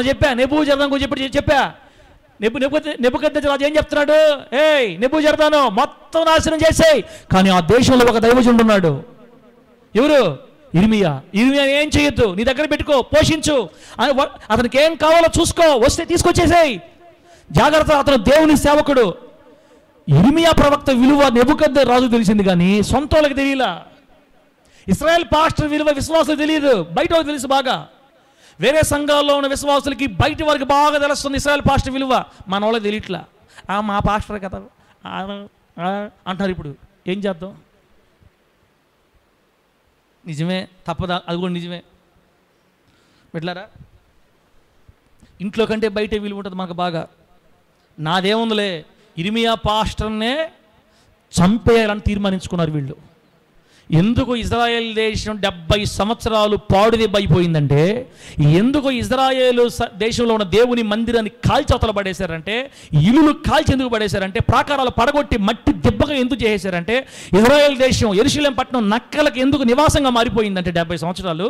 చెప్పా నెబూజరదాను గురించి చెప్పా. నెబుకద్నెజరు రాజు ఏం చెప్తున్నాడు? ఏయ్ నెబూజరదాను మొత్తం నాశనం చేసేయ్. కానీ ఆ దేశంలో ఒక దైవజనుడు ఉన్నాడు. ఎవరు? ఇర్మియా. ఇర్మియా ఏం చేయొద్దు, నీ దగ్గర పెట్టుకో, పోషించు, అతనికి ఏం కావాలో చూసుకో, వస్తే తీసుకొచ్చేసేయ్, జాగ్రత్త, అతను దేవుని సేవకుడు. ఇర్మియా ప్రవక్త విలువ నెబుకద్నెజరు రాజు తెలిసింది కానీ సొంత వాళ్ళకి తెలియలా. ఇశ్రాయేల్ పాస్టర్ విలువ విశ్వాసులకు తెలియదు, బయట వాళ్ళకి తెలుసు బాగా. వేరే సంఘాల్లో ఉన్న విశ్వాసులకి బయట వారికి బాగా తెలుస్తుంది ఇశ్రాయేల్ పాస్టర్ విలువ, మన వాళ్ళకి తెలియట్లా. మా పాస్టర్ కదా అంటారు. ఇప్పుడు ఏం చేద్దాం? నిజమే, తప్పదా? అది కూడా నిజమే. బిడ్డలారా, ఇంట్లో కంటే బయటే విలువ ఉంటుంది మనకు బాగా. నాదేముందిలే, ఇర్మియా పాస్టర్నే చంపేయాలని తీర్మానించుకున్నారు వీళ్ళు. ఎందుకు ఇజ్రాయెల్ దేశం 70 సంవత్సరాలు పాడుదెబ్బ అయిపోయిందంటే, ఎందుకు ఇజ్రాయేల్ దేశంలో ఉన్న దేవుని మందిరాన్ని కాల్చవతల పడేశారంటే, ఇల్లులు కాల్చి ఎందుకు పడేశారంటే, ప్రాకారాలు పడగొట్టి మట్టి దెబ్బగా ఎందుకు చేసేశారంటే, ఇజ్రాయెల్ దేశం యెరూషలేం పట్టణం నక్కలకు ఎందుకు నివాసంగా మారిపోయిందంటే 70 సంవత్సరాలు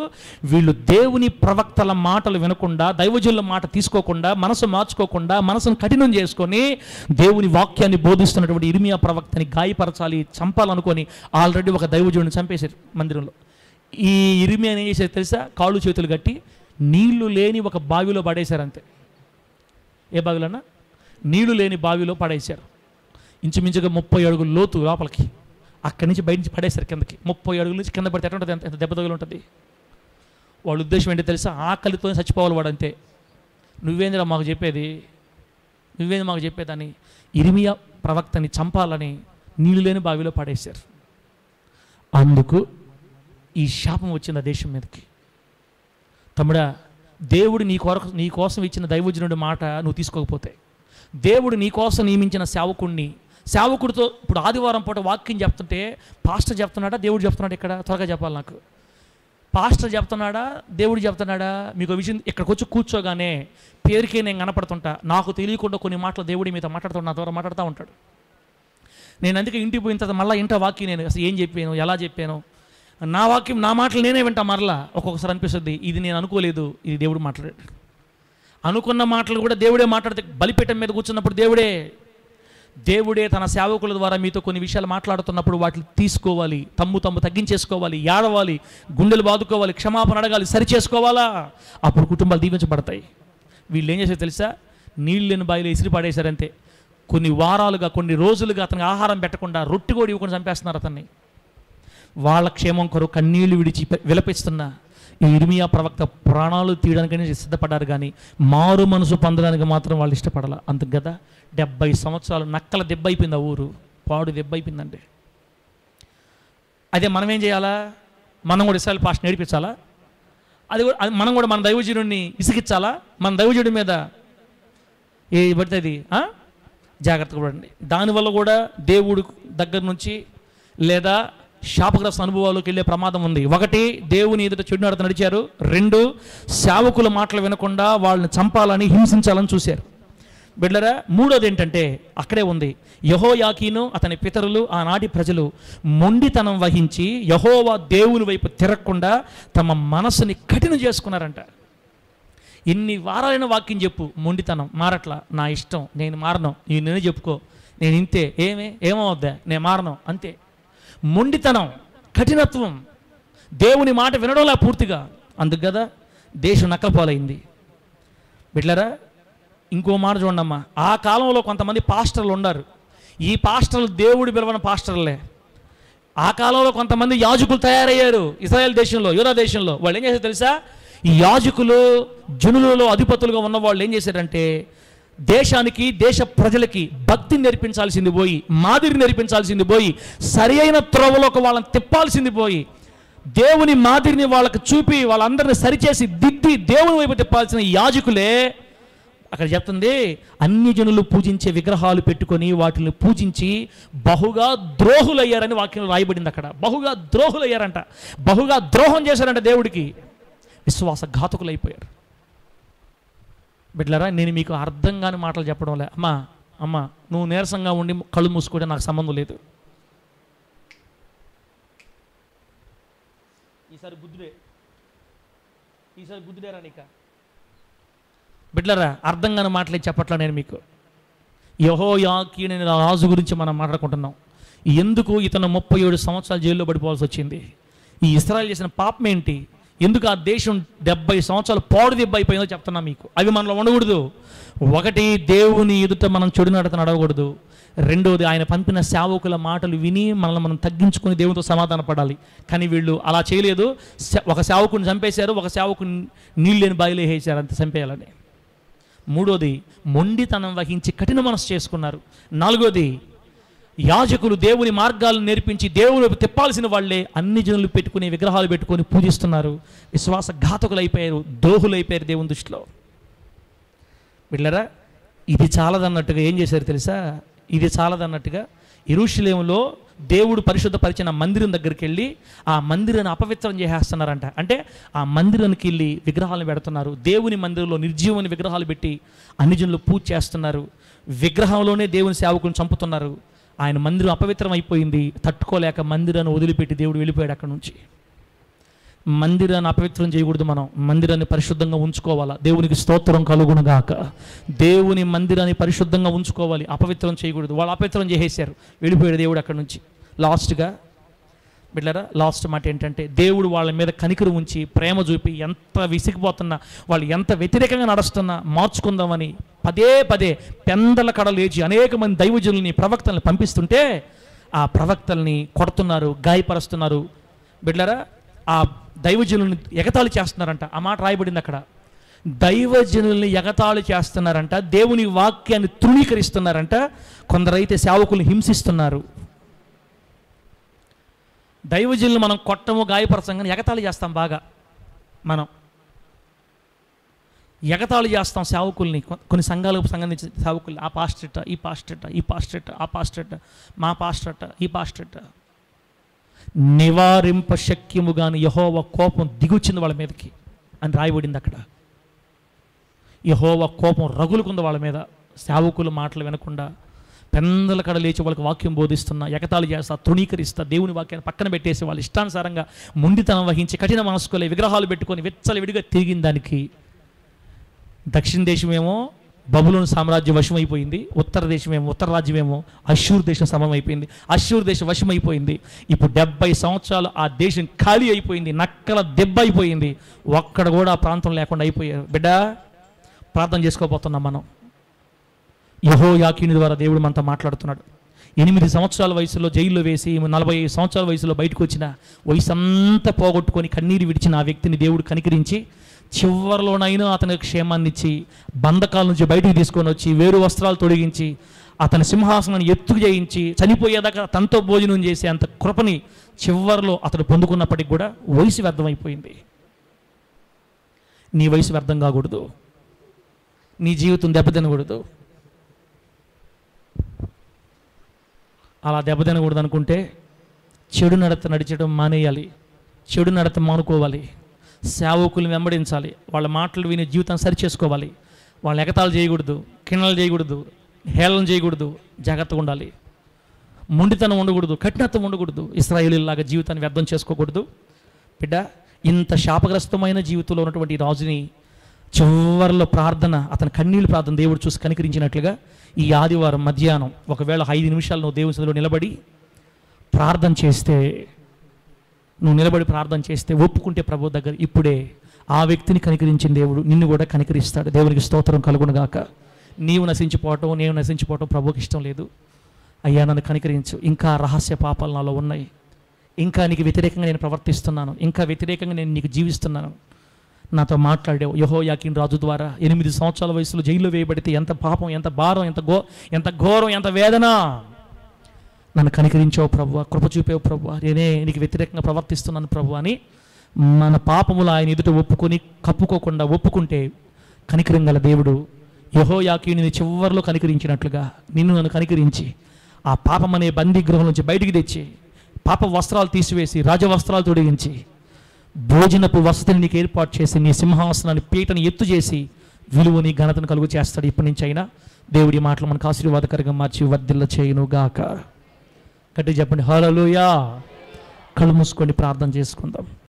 వీళ్ళు దేవుని ప్రవక్తల మాటలు వినకుండా, దైవజనుల మాట తీసుకోకుండా, మనసు మార్చుకోకుండా, మనసును కఠినం చేసుకొని దేవుని వాక్యాన్ని బోధిస్తున్నటువంటి ఇర్మియా ప్రవక్తని గాయపరచాలి, చంపాలనుకొని ఆల్రెడీ ఒక దైవజనుడిని చంపేశారు మందిరంలో. ఈ ఇర్మియా ఏం చేశారు తెలుసా? కాళ్ళు చేతులు కట్టి నీళ్లు లేని ఒక బావిలో పడేశారు అంతే. ఏ బావిలోనా? నీళ్లు లేని బావిలో పడేశారు. ఇంచుమించుగా 30 అడుగుల లోతు లోపలికి, అక్కడి నుంచి బయట నుంచి పడేశారు కిందకి. 30 అడుగుల నుంచి కింద పడితే ఎట్లా ఎంత దెబ్బ తగులు ఉంటుంది? వాళ్ళ ఉద్దేశం ఏంటో తెలుసా? ఆకలితో చచ్చిపోవాలి వాడు అంతే. నువ్వేందిరా మాకు చెప్పేది, నువ్వేంది మాకు చెప్పేదని ఇర్మియా ప్రవక్తని చంపాలని నీళ్ళు లేని బావిలో పడేశారు. అందుకు ఈ శాపం వచ్చింది ఆ దేశం మీదకి. తమ్ముడా, దేవుడు నీ కోసం ఇచ్చిన దైవజనుడి మాట నువ్వు తీసుకోకపోతే, దేవుడు నీ కోసం నియమించిన సేవకుడితో ఇప్పుడు ఆదివారం పూట వాక్యం చెప్తుంటే పాస్టర్ చెప్తున్నాడా, దేవుడు చెప్తున్నాడా? ఇక్కడ త్వరగా చెప్పాలి నాకు. పాస్టర్ చెప్తున్నాడా, దేవుడు చెప్తున్నాడా? మీకు విషయం ఇక్కడికి వచ్చి కూర్చోగానే పేరుకే నేను కనపడుతుంటా, నాకు తెలియకుండా కొన్ని మాటలు దేవుడి మీద మాట్లాడుతుంటా, నా ద్వారా మాట్లాడుతూ ఉంటాడు. నేను అందుకే ఇంటికి పోయిన తర్వాత మళ్ళీ ఇంట వాక్యం నేను అసలు ఏం చెప్పాను, ఎలా చెప్పాను, నా వాక్యం నా మాటలు నేనే వింటా. మరలా ఒక్కొక్కసారి అనిపిస్తుంది ఇది నేను అనుకోలేదు, ఇది దేవుడు మాట్లాడాడు. అనుకున్న మాటలు కూడా దేవుడే మాట్లాడితే, బలిపీఠం మీద కూర్చున్నప్పుడు దేవుడే తన సేవకుల ద్వారా మీతో కొన్ని విషయాలు మాట్లాడుతున్నప్పుడు వాటిని తీసుకోవాలి, తమ్ము తగ్గించేసుకోవాలి, ఏడవాలి, గుండెలు బాదుకోవాలి, క్షమాపణ అడగాలి, సరి చేసుకోవాలా. అప్పుడు కుటుంబాలు దీవించబడతాయి. వీళ్ళు ఏం చేశారు తెలుసా? నీళ్ళు లేని బావిలో ఇసిరి పడేశారంతే. కొన్ని వారాలుగా, కొన్ని రోజులుగా అతనికి ఆహారం పెట్టకుండా, రొట్టె కూడా ఇవ్వకుండా చంపేస్తున్నారు అతన్ని. వాళ్ళ క్షేమం కొరకు కన్నీళ్లు విడిచి విలపిస్తున్న ఈ ఇర్మియా ప్రవక్త ప్రాణాలు తీయడానికనే సిద్ధపడ్డారు, కానీ మారు మనసు పొందడానికి మాత్రం వాళ్ళు ఇష్టపడాల. అందుకు కదా 70 సంవత్సరాలు నక్కల దెబ్బ అయిపోయింది, ఆ ఊరు పాడు దెబ్బ అయిపోయిందండి. అదే మనం ఏం చేయాలా? మనం కూడా ఇస్రాయేల్ పాస్టర్ నేర్పించాలా? అది మనం కూడా మన దైవజనుడిని ఇసికించాలా? మన దైవజనుడి మీద ఏ పడితే అది జాగ్రత్తగా పడండి. దానివల్ల కూడా దేవుడి దగ్గర నుంచి లేదా శాపగ్రస్త అనుభవాల్లోకి వెళ్ళే ప్రమాదం ఉంది. 1, దేవుని ఎదుట చెడు నడత నడిచారు. 2, సేవకుల మాటలు వినకుండా వాళ్ళని చంపాలని, హింసించాలని చూశారు. బిడ్డలారా, 3వది ఏంటంటే అక్కడే ఉంది. యెహోయాకీను అతని పితరులు, ఆనాటి ప్రజలు మొండితనం వహించి యెహోవా దేవుని వైపు తిరగకుండా తమ మనసుని కఠినం చేసుకున్నారంట. ఎన్ని వారాలైన వాక్యం చెప్పు, మొండితనం మారట్లా, నా ఇష్టం, నేను మారను, నేనే చెప్పుకో, నేను ఇంతే, ఏమవుద్దా, నేను మారను అంతే. మొండితనం, కఠినత్వం, దేవుని మాట వినడంలా పూర్తిగా. అందుకు కదా దేశం నక్కల పాలైంది. బిడ్డలారా, ఇంకో మాట చూడమ్మా, ఆ కాలంలో కొంతమంది పాస్టర్లు ఉన్నారు. ఈ పాస్టర్లు దేవుడు పిలవని పాస్టర్లే. ఆ కాలంలో కొంతమంది యాజకులు తయారయ్యారు ఇశ్రాయేల్ దేశంలో, యూదా దేశంలో. వాళ్ళు ఏం చేశారు తెలుసా? ఈ యాజకులు జనులలో అధిపతులుగా ఉన్న వాళ్ళు ఏం చేశారంటే, దేశానికి, దేశ ప్రజలకి భక్తి నేర్పించాల్సింది పోయి, మాదిరి నేర్పించాల్సింది పోయి, సరి అయిన త్రోవలోకి వాళ్ళని తిప్పాల్సింది పోయి, దేవుని మాదిరిని వాళ్ళకి చూపి వాళ్ళందరినీ సరిచేసి దిద్ది దేవుని వైపు తిప్పాల్సిన యాజకులే అక్కడ చెప్తుంది, అన్ని జనులు పూజించే విగ్రహాలు పెట్టుకొని వాటిని పూజించి బహుగా ద్రోహులయ్యారని వాక్యంలో రాయబడింది. అక్కడ బహుగా ద్రోహులయ్యారంట, బహుగా ద్రోహం చేశారంట దేవుడికి, విశ్వాసఘాతకులైపోయారు. బిడ్డలారా, నేను మీకు అర్థం కాని మాటలు చెప్పడం లే. అమ్మా నువ్వు నీరసంగా ఉండి కళ్ళు మూసుకుంటే నాకు సంబంధం లేదు. ఈసారి బుద్ధుడేరా నీక. బిడ్డలారా, అర్థం కాని మాటలే చెప్పట్లా నేను మీకు. యెహోయాకీను అనే రాజు గురించి మనం మాట్లాడుకుంటున్నాం. ఎందుకు ఇతను 37 సంవత్సరాలు జైల్లో పడిపోవాల్సి వచ్చింది? ఈ ఇశ్రాయేలు చేసిన పాపం ఏంటి? ఎందుకు ఆ దేశం 70 సంవత్సరాలు పాడు దెబ్బ అయిపోయిందో చెప్తున్నా మీకు. అవి మనలో ఉండకూడదు. 1, దేవుని ఎదుట మనం చెడు నడత నడవకూడదు. 2, ఆయన పంపిన సేవకుల మాటలు విని మనల్ని మనం తగ్గించుకొని దేవునితో సమాధాన పడాలి. కానీ వీళ్ళు అలా చేయలేదు. ఒక సేవకుని చంపేశారు, ఒక సేవకుని నీళ్ళు లేని బావిలో వేసారు, అంత చంపేయాలని. 3, మొండితనం వహించి కఠిన మనసు చేసుకున్నారు. 4, యాజకులు దేవుని మార్గాలను నేర్పించి దేవుని వైపు తిప్పాల్సిన వాళ్ళే అన్ని జనులు పెట్టుకుని విగ్రహాలు పెట్టుకొని పూజిస్తున్నారు. విశ్వాసఘాతకులు అయిపోయారు, ద్రోహులు అయిపోయారు దేవుని దృష్టిలో. బిడ్డలారా, ఇది చాలదన్నట్టుగా ఏం చేశారు తెలుసా? ఇది చాలదన్నట్టుగా యెరూషలేములో దేవుడు పరిశుద్ధపరిచిన మందిరం దగ్గరికి వెళ్ళి ఆ మందిరాన్ని అపవిత్రం చేసేస్తున్నారంట. అంటే ఆ మందిరానికి వెళ్ళి విగ్రహాలను పెడుతున్నారు. దేవుని మందిరంలో నిర్జీవని విగ్రహాలు పెట్టి అన్ని జనులు పూజ చేస్తున్నారు. విగ్రహంలోనే దేవుని సేవకుని చంపుతున్నారు. ఆయన మందిరం అపవిత్రం అయిపోయింది. తట్టుకోలేక మందిరాన్ని వదిలిపెట్టి దేవుడు వెళ్ళిపోయాడు అక్కడి నుంచి. మందిరాన్ని అపవిత్రం చేయకూడదు, మనం మందిరాన్ని పరిశుద్ధంగా ఉంచుకోవాలా. దేవునికి స్తోత్రం కలుగునుగాక. దేవుని మందిరాన్ని పరిశుద్ధంగా ఉంచుకోవాలి, అపవిత్రం చేయకూడదు. వాళ్ళు అపవిత్రం చేసేసారు, వెళ్ళిపోయాడు దేవుడు అక్కడి నుంచి. లాస్ట్గా బిడ్డలారా, లాస్ట్ మాట ఏంటంటే దేవుడు వాళ్ళ మీద కనికరం ఉంచి ప్రేమ చూపి ఎంత విసిగిపోతున్నా, వాళ్ళు ఎంత వ్యతిరేకంగా నడుస్తున్నా మార్చుకుందామని పదే పదే పెందల కడ లేచి అనేక మంది దైవజనుల్ని ప్రవక్తల్ని పంపిస్తుంటే ఆ ప్రవక్తల్ని కొడుతున్నారు, గాయపరుస్తున్నారు. బిడ్డలారా, ఆ దైవజనుల్ని ఎగతాళి చేస్తున్నారంట. ఆ మాట రాయబడింది అక్కడ. దైవజనుల్ని ఎగతాళి చేస్తున్నారంట, దేవుని వాక్యాన్ని తృణీకరిస్తున్నారంట. కొందరైతే సేవకుల్ని హింసిస్తున్నారు. దైవజనులు మనం కొట్టము, గాయపరచం, కానీ ఎగతాళి చేస్తాం. బాగా మనం ఎగతాళి చేస్తాం సేవకుల్ని. కొన్ని సంఘాలకు సంబంధించిన సేవకుల్ని, ఆ పాస్టర్ట, ఈ పాస్టర్ట, ఈ పాస్టర్ట, ఆ పాస్టర్ట, మా పాస్టర్ట, ఈ పాస్టర్ట. నివారింప శక్యము కానీ యెహోవా కోపం దిగుచ్చింది వాళ్ళ మీదకి అని రాయబడింది అక్కడ. యెహోవా కోపం రగులుకుంది వాళ్ళ మీద. సేవకుల మాటలు వినకుండా పెందల కడ లేచి వాళ్ళకి వాక్యం బోధిస్తున్నా, ఎగతాళి చేస్తా, తృణీకరిస్తా, దేవుని వాక్యాన్ని పక్కన పెట్టేసి వాళ్ళు ఇష్టానుసారంగా మొండితనం వహించి కఠిన మనస్కులే విగ్రహాలు పెట్టుకొని విచ్చలవిడిగా తిరిగిన దానికి దక్షిణ దేశమేమో బబులోను సామ్రాజ్యం వశమైపోయింది, ఉత్తర దేశమేమో, ఉత్తర రాజ్యమేమో అశ్షూర్ దేశం సమమైపోయింది. అశ్షూర్ దేశం వశమైపోయింది. ఇప్పుడు 70 సంవత్సరాలు ఆ దేశం ఖాళీ అయిపోయింది, నక్కల దెబ్బ అయిపోయింది. ఒక్కడ కూడా ఆ ప్రాంతం లేకుండా అయిపోయారు. బిడ్డ, ప్రార్థన చేసుకోబోతున్నాం మనం. యెహోయాకీను ద్వారా దేవుడు మనతో మాట్లాడుతున్నాడు. 8 సంవత్సరాల వయసులో జైల్లో వేసి 45 సంవత్సరాల వయసులో బయటకు వచ్చిన, వయసు అంతా పోగొట్టుకొని కన్నీరు విడిచిన ఆ వ్యక్తిని దేవుడు కనికరించి చివరిలోనైనా అతనికి క్షేమాన్ని ఇచ్చి బంధకాల నుంచి బయటికి తీసుకొని వచ్చి వేరు వస్త్రాలు తొడిగించి అతని సింహాసనాన్ని ఎత్తుకు చేయించి చనిపోయేదాకా తనతో భోజనం చేసే అంత కృపని చివరిలో అతడు పొందుకున్నప్పటికి కూడా వయసు వ్యర్థమైపోయింది. నీ వయసు వ్యర్థం కాకూడదు, నీ జీవితం దెబ్బతినకూడదు. అలా దెబ్బతినకూడదు అనుకుంటే చెడు నడత నడిచడం మానేయాలి, చెడు నడత మానుకోవాలి, సేవకుల్ని వెంబడించాలి, వాళ్ళ మాటలు విని జీవితాన్ని సరిచేసుకోవాలి. వాళ్ళని ఎగతాళి చేయకూడదు, కిన్నలు చేయకూడదు, హేళన చేయకూడదు, జాగ్రత్తగా ఉండాలి. మొండితనం ఉండకూడదు, కఠినత్వం ఉండకూడదు, ఇశ్రాయేలీయుల్లాగా జీవితాన్ని వ్యర్థం చేసుకోకూడదు. బిడ్డ, ఇంత శాపగ్రస్తమైన జీవితంలో ఉన్నటువంటి రాజుని చివరిలో ప్రార్థన, అతని కన్నీళ్ళు ప్రార్థన దేవుడు చూసి కనికరించినట్లుగా ఈ ఆదివారం మధ్యాహ్నం ఒకవేళ 5 నిమిషాలు నువ్వు దేవుని సన్నిధిలో నిలబడి ప్రార్థన చేస్తే, నువ్వు నిలబడి ప్రార్థన చేస్తే, ఒప్పుకుంటే ప్రభు దగ్గర ఇప్పుడే ఆ వ్యక్తిని కనికరించిన దేవుడు నిన్ను కూడా కనికరిస్తాడు. దేవునికి స్తోత్రం కలుగునుగాక. నీవు నశించిపోవటం, నేను నశించిపోవటం ప్రభువుకి ఇష్టం లేదు. అయ్యా, నన్ను కనికరించు, ఇంకా రహస్య పాపాలు నాలో ఉన్నాయి, ఇంకా నీకు వ్యతిరేకంగా నేను ప్రవర్తిస్తున్నాను, ఇంకా వ్యతిరేకంగా నేను నీకు జీవిస్తున్నాను. నాతో మాట్లాడావు యెహోయాకీను రాజు ద్వారా. 8 సంవత్సరాల వయసులో జైల్లో వేయబడితే ఎంత పాపం, ఎంత భారం, ఎంత ఘోరం, ఎంత వేదన. నన్ను కనికరించావు ప్రభువా, కృప చూపావు ప్రభువా, నేనే నీకు వ్యతిరేకంగా ప్రవర్తిస్తున్నాను ప్రభు అని మన పాపములు ఆయన ఎదుట ఒప్పుకొని కప్పుకోకుండా ఒప్పుకుంటే కనికరం గల దేవుడు యెహోయాకీనుని చివరిలో కనికరించినట్లుగా నిన్ను నన్ను కనికరించి ఆ పాపం అనే బందీగృహం నుంచి బయటికి తెచ్చి పాప వస్త్రాలు తీసివేసి రాజవస్త్రాలు తొడిగించి భోజనపు వసతిని నీకు ఏర్పాటు చేసి నీ సింహాసనాన్ని పీటను ఎత్తు చేసి విలువని ఘనతను కలుగు చేస్తాడు. ఇప్పటి నుంచి అయినా దేవుడి మాటలు మనకు ఆశీర్వాదకరంగా మార్చి వర్ధిల్ల చేయును గాక. గట్టిగా చెప్పండి హల్లెలూయా. కళ్ళు మూసుకొని ప్రార్థన చేసుకుందాం.